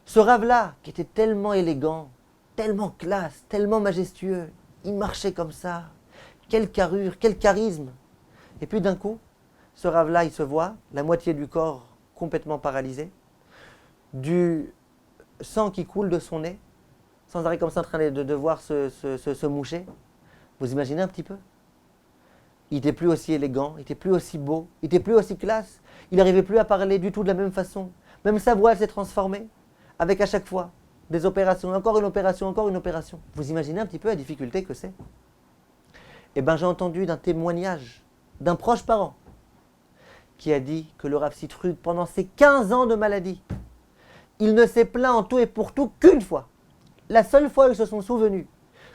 Ce Rav-là, qui était tellement élégant, tellement classe, tellement majestueux, il marchait comme ça, quelle carrure, quel charisme. Et puis d'un coup, ce Rav-là, il se voit, la moitié du corps complètement paralysé, du sang qui coule de son nez, sans arrêt comme ça en train de devoir se moucher. Vous imaginez un petit peu? Il n'était plus aussi élégant, il n'était plus aussi beau, il n'était plus aussi classe. Il n'arrivait plus à parler du tout de la même façon. Même sa voix, elle s'est transformée, avec à chaque fois des opérations, encore une opération, encore une opération. Vous imaginez un petit peu la difficulté que c'est? Eh bien, j'ai entendu d'un témoignage d'un proche parent qui a dit que le Rav Sitrug, pendant ses 15 ans de maladie, il ne s'est plaint en tout et pour tout qu'une fois. La seule fois où ils se sont souvenus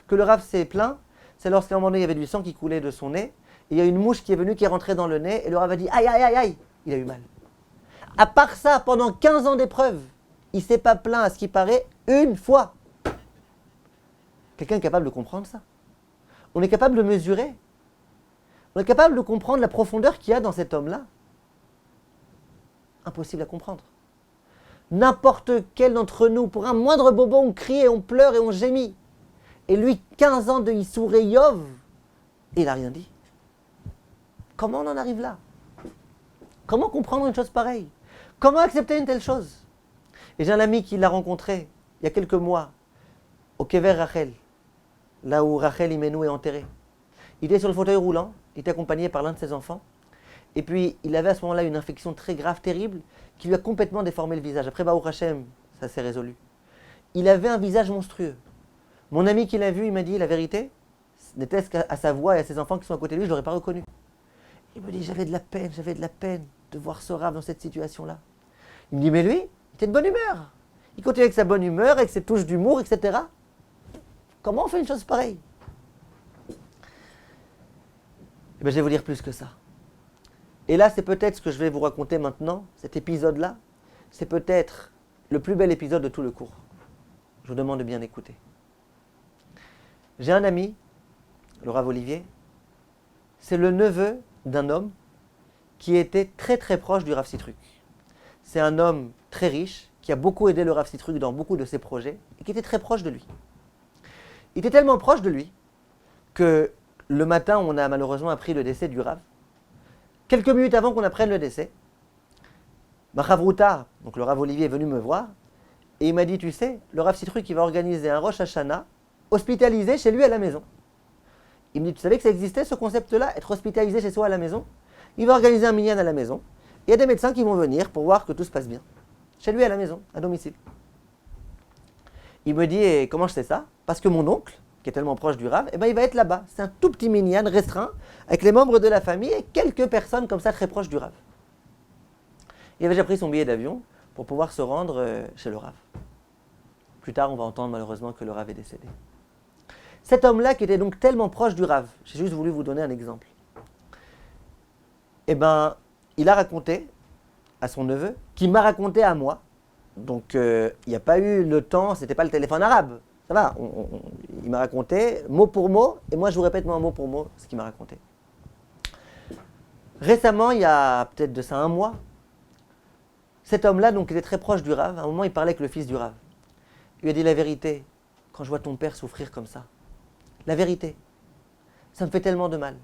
que le Rav s'est plaint, c'est lorsqu'à un moment donné, il y avait du sang qui coulait de son nez, et il y a une mouche qui est venue, qui est rentrée dans le nez, et le Rav a dit « Aïe, aïe, aïe, aïe !» Il a eu mal. À part ça, pendant 15 ans d'épreuve, il ne s'est pas plaint, à ce qui paraît, une fois. Quelqu'un est capable de comprendre ça. On est capable de mesurer. On est capable de comprendre la profondeur qu'il y a dans cet homme-là. Impossible à comprendre. N'importe quel d'entre nous, pour un moindre bobo, on crie et on pleure et on gémit. Et lui, 15 ans de Issour et Yov, il n'a rien dit. Comment on en arrive là? Comment comprendre une chose pareille? Comment accepter une telle chose? Et j'ai un ami qui l'a rencontré il y a quelques mois au Kever Rachel, là où Rachel Imenu est enterré. Il était sur le fauteuil roulant, il était accompagné par l'un de ses enfants. Et puis, il avait à ce moment-là une infection très grave, terrible, qui lui a complètement déformé le visage. Après, Baruch Hashem, ça s'est résolu. Il avait un visage monstrueux. Mon ami qui l'a vu, il m'a dit, la vérité, n'était-ce qu'à sa voix et à ses enfants qui sont à côté de lui, je ne l'aurais pas reconnu. Il me dit, j'avais de la peine de voir ce Rav dans cette situation-là. Il me dit, mais lui, il était de bonne humeur. Il continue avec sa bonne humeur, avec ses touches d'humour, etc. Comment on fait une chose pareille? Eh bien, je vais vous dire plus que ça. Et là, c'est peut-être ce que je vais vous raconter maintenant, cet épisode-là, c'est peut-être le plus bel épisode de tout le cours. Je vous demande de bien écouter. J'ai un ami, le Rav Olivier, c'est le neveu d'un homme qui était très très proche du Rav Sitrug. C'est un homme très riche, qui a beaucoup aidé le Rav Sitrug dans beaucoup de ses projets, et qui était très proche de lui. Il était tellement proche de lui que le matin, on a malheureusement appris le décès du Rav. Quelques minutes avant qu'on apprenne le décès, ma Chavruta, donc le Rav Olivier, est venu me voir et il m'a dit, tu sais, le Rav Sitrug qui va organiser un Rosh Hashanah hospitalisé chez lui à la maison. Il me dit, tu savais que ça existait ce concept-là, être hospitalisé chez soi à la maison? Il va organiser un minyan à la maison. Il y a des médecins qui vont venir pour voir que tout se passe bien. Chez lui à la maison, à domicile. Il me dit, et comment je sais ça? Parce que mon oncle, qui est tellement proche du Rav, eh ben, il va être là-bas. C'est un tout petit minyan restreint, avec les membres de la famille et quelques personnes comme ça très proches du Rav. Il avait déjà pris son billet d'avion pour pouvoir se rendre chez le Rav. Plus tard, on va entendre malheureusement que le Rav est décédé. Cet homme-là, qui était donc tellement proche du Rav, j'ai juste voulu vous donner un exemple. Eh ben, il a raconté à son neveu, qui m'a raconté à moi. Donc, il n'y a pas eu le temps, c'était pas le téléphone arabe. Ça va, il m'a raconté mot pour mot, et moi je vous répète mot pour mot ce qu'il m'a raconté. Récemment, il y a peut-être de ça un mois, cet homme-là, donc, il était très proche du Rav. À un moment, il parlait avec le fils du Rav. Il lui a dit la vérité, quand je vois ton père souffrir comme ça, la vérité, ça me fait tellement de mal.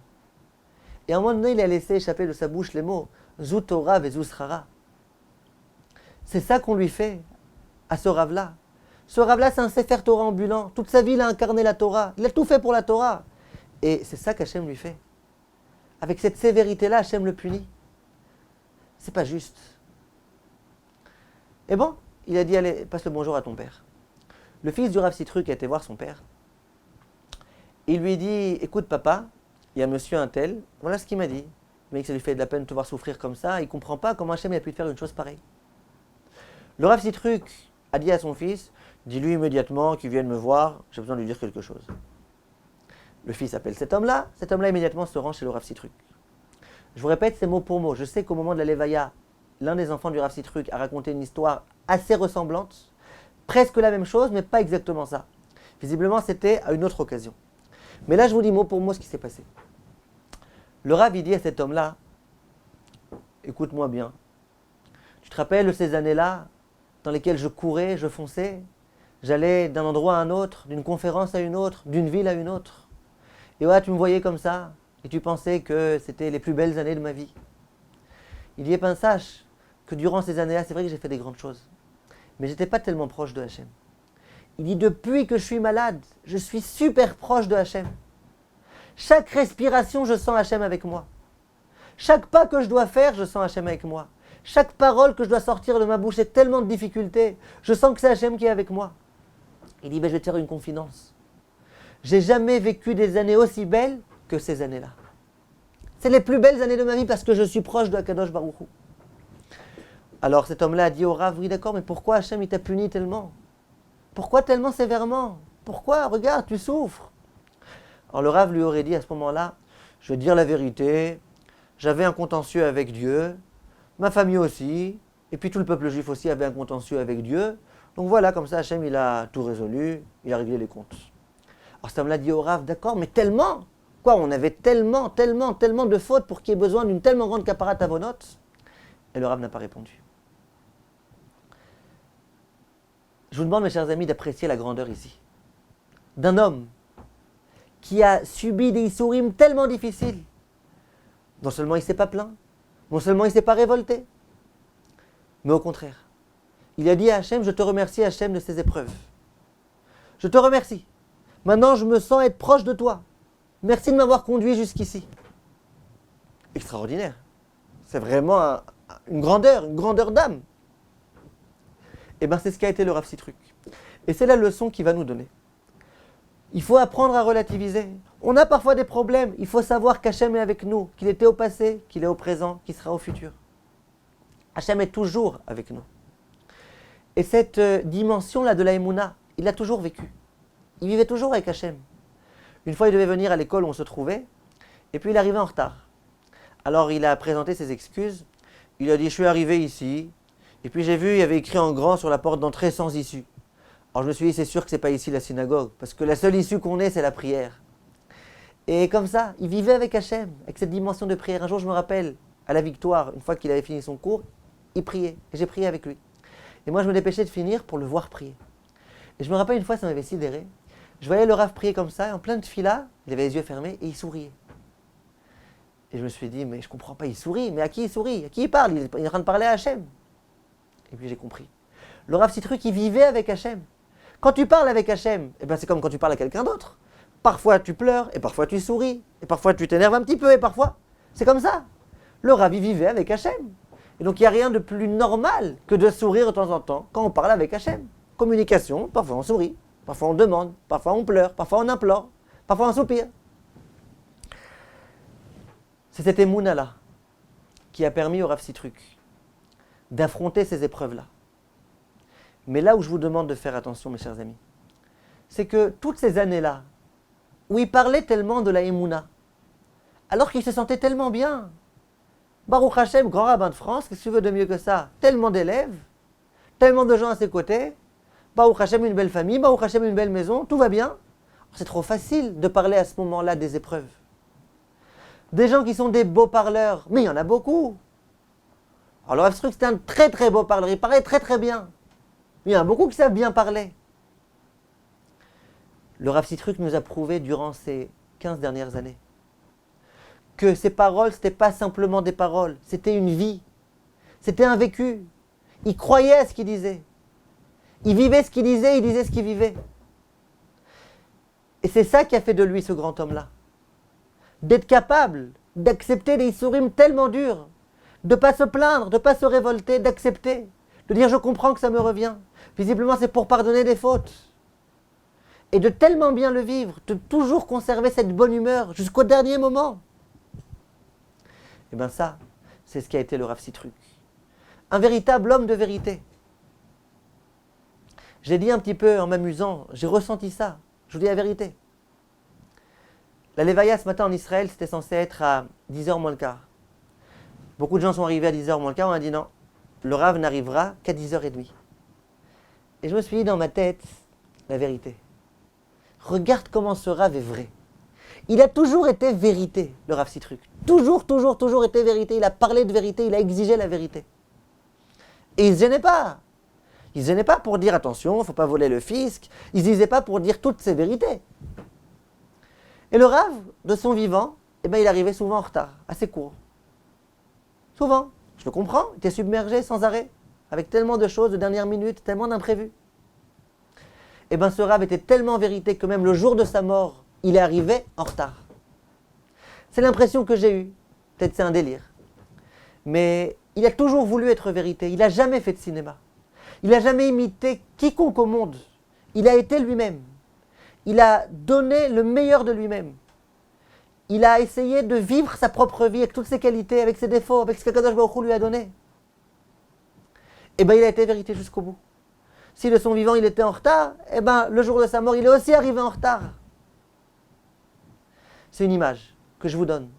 Et à un moment donné, il a laissé échapper de sa bouche les mots Zut Torah ve Zut Srara. C'est ça qu'on lui fait à ce Rav-là. Ce Rav-là, c'est un Sefer Torah ambulant. Toute sa vie, il a incarné la Torah. Il a tout fait pour la Torah. Et c'est ça qu'Hachem lui fait. Avec cette sévérité-là, Hachem le punit. C'est pas juste. Et bon, il a dit, allez, passe le bonjour à ton père. Le fils du Rav Sitrug a été voir son père. Il lui dit, écoute papa, il y a monsieur un tel, voilà ce qu'il m'a dit. Mais que ça lui fait de la peine de te voir souffrir comme ça, il ne comprend pas comment Hachem a pu te faire une chose pareille. Le Rav Sitrug a dit à son fils, dis-lui immédiatement qu'il vienne me voir, j'ai besoin de lui dire quelque chose. Le fils appelle cet homme-là immédiatement se rend chez le Rav Sitrug. Je vous répète ces mots pour mots, je sais qu'au moment de la Levaya, l'un des enfants du Rav Sitrug a raconté une histoire assez ressemblante, presque la même chose, mais pas exactement ça. Visiblement, c'était à une autre occasion. Mais là, je vous dis mot pour mot ce qui s'est passé. Le Rav, il dit à cet homme-là, écoute-moi bien, tu te rappelles de ces années-là dans lesquelles je courais, je fonçais, j'allais d'un endroit à un autre, d'une conférence à une autre, d'une ville à une autre. Et ouais, tu me voyais comme ça, et tu pensais que c'était les plus belles années de ma vie. Il dit, eh ben sache que durant ces années-là, c'est vrai que j'ai fait des grandes choses, mais j'étais pas tellement proche de Hachem. Il dit, depuis que je suis malade, je suis super proche de Hachem. Chaque respiration, je sens Hachem avec moi. Chaque pas que je dois faire, je sens Hachem avec moi. Chaque parole que je dois sortir de ma bouche, c'est tellement de difficultés. Je sens que c'est Hachem qui est avec moi. Il dit, ben, je vais te faire une confidence. J'ai jamais vécu des années aussi belles que ces années-là. C'est les plus belles années de ma vie parce que je suis proche de Akadosh Baruch Hu. Alors cet homme-là a dit au Rav, oui d'accord, mais pourquoi Hachem il t'a puni tellement? Pourquoi tellement sévèrement? Pourquoi? Regarde, tu souffres. Alors le Rav lui aurait dit à ce moment-là, je vais te dire la vérité, j'avais un contentieux avec Dieu, ma famille aussi, et puis tout le peuple juif aussi avait un contentieux avec Dieu. Donc voilà, comme ça Hachem il a tout résolu, il a réglé les comptes. Alors cet homme-là dit au Rav, d'accord, mais tellement? Quoi, on avait tellement de fautes pour qu'il y ait besoin d'une tellement grande caparat avonot? Et le Rav n'a pas répondu. Je vous demande, mes chers amis, d'apprécier la grandeur ici. D'un homme qui a subi des issourim tellement difficiles. Non seulement il ne s'est pas plaint, non seulement il ne s'est pas révolté, mais au contraire, il a dit à Hachem, je te remercie Hachem de ces épreuves. Je te remercie. Maintenant, je me sens être proche de toi. Merci de m'avoir conduit jusqu'ici. Extraordinaire. C'est vraiment une grandeur d'âme. Et bien c'est ce qu'a été le Rav Sitruk. Et c'est la leçon qu'il va nous donner. Il faut apprendre à relativiser. On a parfois des problèmes. Il faut savoir qu'Hachem est avec nous, qu'il était au passé, qu'il est au présent, qu'il sera au futur. Hachem est toujours avec nous. Et cette dimension-là de la Emouna, il l'a toujours vécu. Il vivait toujours avec Hachem. Une fois, il devait venir à l'école où on se trouvait, et puis il arrivait en retard. Alors il a présenté ses excuses. Il a dit, je suis arrivé ici, et puis j'ai vu, il y avait écrit en grand sur la porte d'entrée sans issue. Alors je me suis dit, c'est sûr que ce n'est pas ici la synagogue, parce que la seule issue qu'on ait, c'est la prière. Et comme ça, il vivait avec Hachem, avec cette dimension de prière. Un jour, je me rappelle, à la Victoire, une fois qu'il avait fini son cours, il priait, et j'ai prié avec lui. Et moi, je me dépêchais de finir pour le voir prier. Et je me rappelle une fois, ça m'avait sidéré. Je voyais le Rav prier comme ça, en plein de fila, il avait les yeux fermés, et il souriait. Et je me suis dit, mais je ne comprends pas, il sourit, mais à qui il sourit? À qui il parle? Il est en train de parler à Hachem. Et puis j'ai compris. Le Rav Sitruk, il vivait avec Hachem. Quand tu parles avec Hachem, eh ben c'est comme quand tu parles à quelqu'un d'autre. Parfois tu pleures, et parfois tu souris, et parfois tu t'énerves un petit peu, et parfois, c'est comme ça. Le Rav, il vivait avec Hachem. Et donc il n'y a rien de plus normal que de sourire de temps en temps quand on parle avec Hachem. Communication, parfois on sourit, parfois on demande, parfois on pleure, parfois on implore, parfois on soupire. C'est cette émouna-là qui a permis au Rav Sitruk d'affronter ces épreuves-là. Mais là où je vous demande de faire attention, mes chers amis, c'est que toutes ces années-là, où il parlait tellement de la émouna, alors qu'il se sentait tellement bien, Baruch Hashem, grand rabbin de France, qu'est-ce que tu veux de mieux que ça? Tellement d'élèves, tellement de gens à ses côtés, Baruch Hashem, une belle famille, Baruch Hashem, une belle maison, tout va bien. C'est trop facile de parler à ce moment-là des épreuves. Des gens qui sont des beaux parleurs, mais il y en a beaucoup. Alors le Rav Sitruk, c'était un très très beau parleur, il parlait très très bien. Il y en a beaucoup qui savent bien parler. Le Rav Sitruk nous a prouvé durant ces 15 dernières années que ces paroles, ce n'étaient pas simplement des paroles, c'était une vie, c'était un vécu. Il croyait à ce qu'il disait. Il vivait ce qu'il disait, il disait ce qu'il vivait. Et c'est ça qui a fait de lui ce grand homme-là. D'être capable d'accepter des issourim tellement durs, de ne pas se plaindre, de ne pas se révolter, d'accepter, de dire je comprends que ça me revient. Visiblement c'est pour pardonner des fautes. Et de tellement bien le vivre, de toujours conserver cette bonne humeur jusqu'au dernier moment. Et bien ça, c'est ce qui a été le Rav Sitruk. Un véritable homme de vérité. J'ai dit un petit peu en m'amusant, j'ai ressenti ça, je vous dis la vérité. La Lévaïa ce matin en Israël, c'était censé être à 10h moins le quart. Beaucoup de gens sont arrivés à 10h moins le quart, on a dit non, le Rav n'arrivera qu'à 10h30. Et je me suis dit dans ma tête, la vérité. Regarde comment ce Rav est vrai. Il a toujours été vérité, le Rav Sitruk. Toujours, toujours, toujours été vérité. Il a parlé de vérité, il a exigé la vérité. Et il ne se gênait pas. Il ne se gênait pas pour dire attention, il ne faut pas voler le fisc. Il ne se disait pas pour dire toutes ces vérités. Et le Rav, de son vivant, il arrivait souvent en retard, assez court. Souvent. Je le comprends, il était submergé sans arrêt, avec tellement de choses de dernière minute, tellement d'imprévus. Ce Rav était tellement vérité que même le jour de sa mort, il est arrivé en retard. C'est l'impression que j'ai eue. Peut-être c'est un délire. Mais il a toujours voulu être vérité. Il n'a jamais fait de cinéma. Il n'a jamais imité quiconque au monde. Il a été lui-même. Il a donné le meilleur de lui-même. Il a essayé de vivre sa propre vie avec toutes ses qualités, avec ses défauts, avec ce que Kadosh Baruch Hu lui a donné. Il a été vérité jusqu'au bout. Si de son vivant il était en retard, le jour de sa mort, il est aussi arrivé en retard. C'est une image que je vous donne.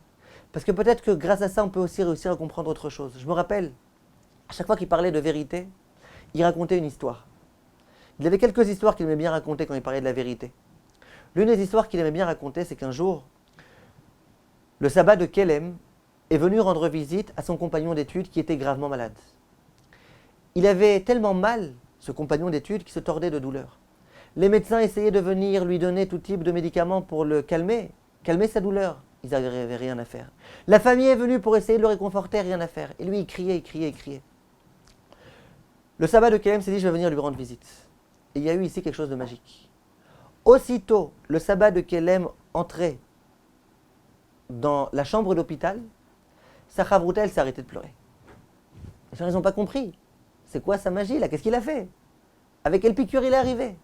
Parce que peut-être que grâce à ça, on peut aussi réussir à comprendre autre chose. Je me rappelle, à chaque fois qu'il parlait de vérité, il racontait une histoire. Il avait quelques histoires qu'il aimait bien raconter quand il parlait de la vérité. L'une des histoires qu'il aimait bien raconter, c'est qu'un jour, le sabbat de Kelem est venu rendre visite à son compagnon d'études qui était gravement malade. Il avait tellement mal, ce compagnon d'études, qu'il se tordait de douleur. Les médecins essayaient de venir lui donner tout type de médicaments pour le calmer sa douleur. Ils n'avaient rien à faire. La famille est venue pour essayer de le réconforter, rien à faire. Et lui, il criait, il criait, il criait. Le sabbat de Kelem s'est dit, je vais venir lui rendre visite. Et il y a eu ici quelque chose de magique. Aussitôt, le sabbat de Kelem entrait dans la chambre d'hôpital, sa chavrouta, elle s'est arrêtée de pleurer. Les gens, ils n'ont pas compris. C'est quoi sa magie là? Qu'est-ce qu'il a fait? Avec quelle piqûre il est arrivé?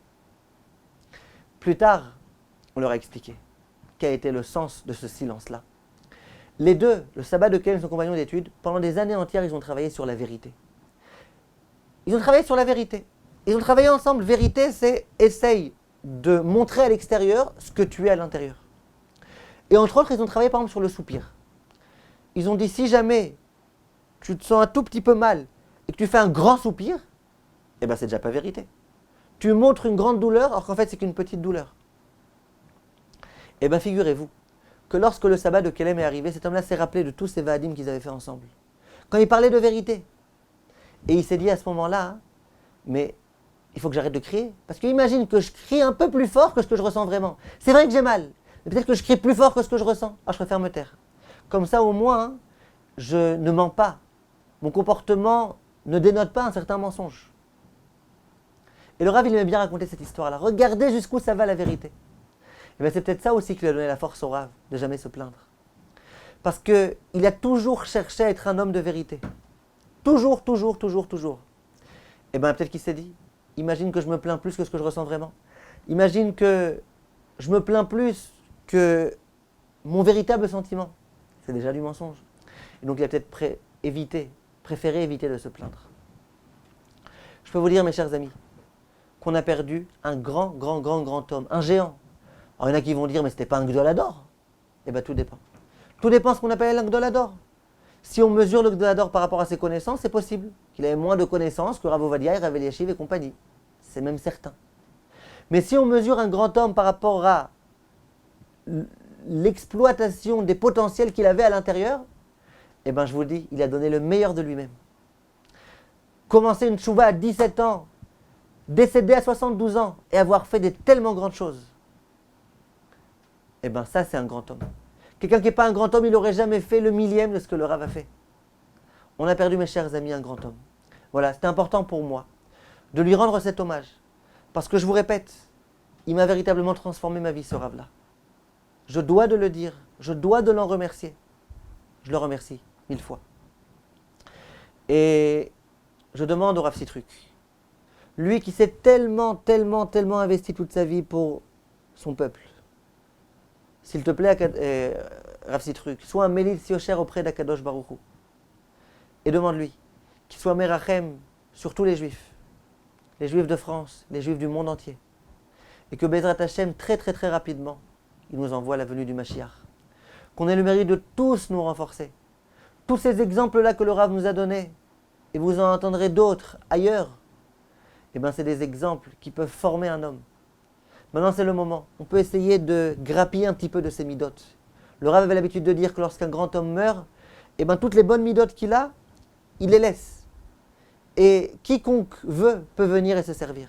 Plus tard, on leur a expliqué quel était le sens de ce silence-là. Les deux, le sabbat de Kelem et son compagnon d'études, pendant des années entières, ils ont travaillé sur la vérité. Ils ont travaillé sur la vérité. Ils ont travaillé ensemble. Vérité, c'est essaye de montrer à l'extérieur ce que tu es à l'intérieur. Et entre autres, ils ont travaillé par exemple sur le soupir. Ils ont dit, si jamais tu te sens un tout petit peu mal et que tu fais un grand soupir, c'est déjà pas vérité. Tu montres une grande douleur alors qu'en fait c'est qu'une petite douleur. Figurez-vous que lorsque le sabbat de Kelem est arrivé, cet homme-là s'est rappelé de tous ces vadim qu'ils avaient fait ensemble. Quand il parlait de vérité. Et il s'est dit à ce moment-là, mais il faut que j'arrête de crier. Parce que imagine que je crie un peu plus fort que ce que je ressens vraiment. C'est vrai que j'ai mal, mais peut-être que je crie plus fort que ce que je ressens. Je préfère me taire. Comme ça au moins, je ne mens pas. Mon comportement ne dénote pas un certain mensonge. Et le Rav, il aimait bien raconter cette histoire-là. Regardez jusqu'où ça va la vérité. C'est peut-être ça aussi qui lui a donné la force au Rav, de jamais se plaindre. Parce qu'il a toujours cherché à être un homme de vérité. Toujours, toujours, toujours, toujours. Peut-être qu'il s'est dit, imagine que je me plains plus que ce que je ressens vraiment. Imagine que je me plains plus que mon véritable sentiment. C'est déjà du mensonge. Et donc il a peut-être préféré éviter de se plaindre. Je peux vous dire, mes chers amis, qu'on a perdu un grand, grand, grand, grand homme, un géant. Alors il y en a qui vont dire, mais c'était pas un Gdolador. Tout dépend. Tout dépend de ce qu'on appelle un Gdolador. Si on mesure le Gdolador par rapport à ses connaissances, c'est possible qu'il avait moins de connaissances que Rav Ovadia, Rav Eliashiv et compagnie. C'est même certain. Mais si on mesure un grand homme par rapport à l'exploitation des potentiels qu'il avait à l'intérieur, je vous le dis, il a donné le meilleur de lui-même. Commencer une tchouva à 17 ans, décéder à 72 ans et avoir fait des tellement grandes choses, ça c'est un grand homme. Quelqu'un qui n'est pas un grand homme, il n'aurait jamais fait le millième de ce que le Rav a fait. On a perdu, mes chers amis, un grand homme. Voilà, c'était important pour moi de lui rendre cet hommage. Parce que je vous répète, il m'a véritablement transformé ma vie, ce Rav-là. Je dois de le dire, je dois de l'en remercier. Je le remercie 1000 fois. Et je demande au Rav Sitruk, lui qui s'est tellement, tellement, tellement investi toute sa vie pour son peuple, s'il te plaît, Rav Sitruk, sois un Mélite Siocher auprès d'Akadosh Baruch Hu. Et demande-lui qu'il soit Merachem sur tous les Juifs de France, les Juifs du monde entier. Et que Bezrat Hashem, très très très rapidement, il nous envoie la venue du Mashiach. Qu'on ait le mérite de tous nous renforcer. Tous ces exemples-là que le Rav nous a donnés, et vous en entendrez d'autres ailleurs, eh ben, c'est des exemples qui peuvent former un homme. Maintenant, c'est le moment. On peut essayer de grappiller un petit peu de ces midotes. Le Rav avait l'habitude de dire que lorsqu'un grand homme meurt, eh ben, toutes les bonnes midotes qu'il a, il les laisse. Et quiconque veut peut venir et se servir.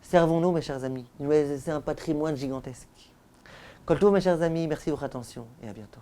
Servons-nous, mes chers amis. Il nous a laissé un patrimoine gigantesque. Kol tov, mes chers amis, merci de votre attention et à bientôt.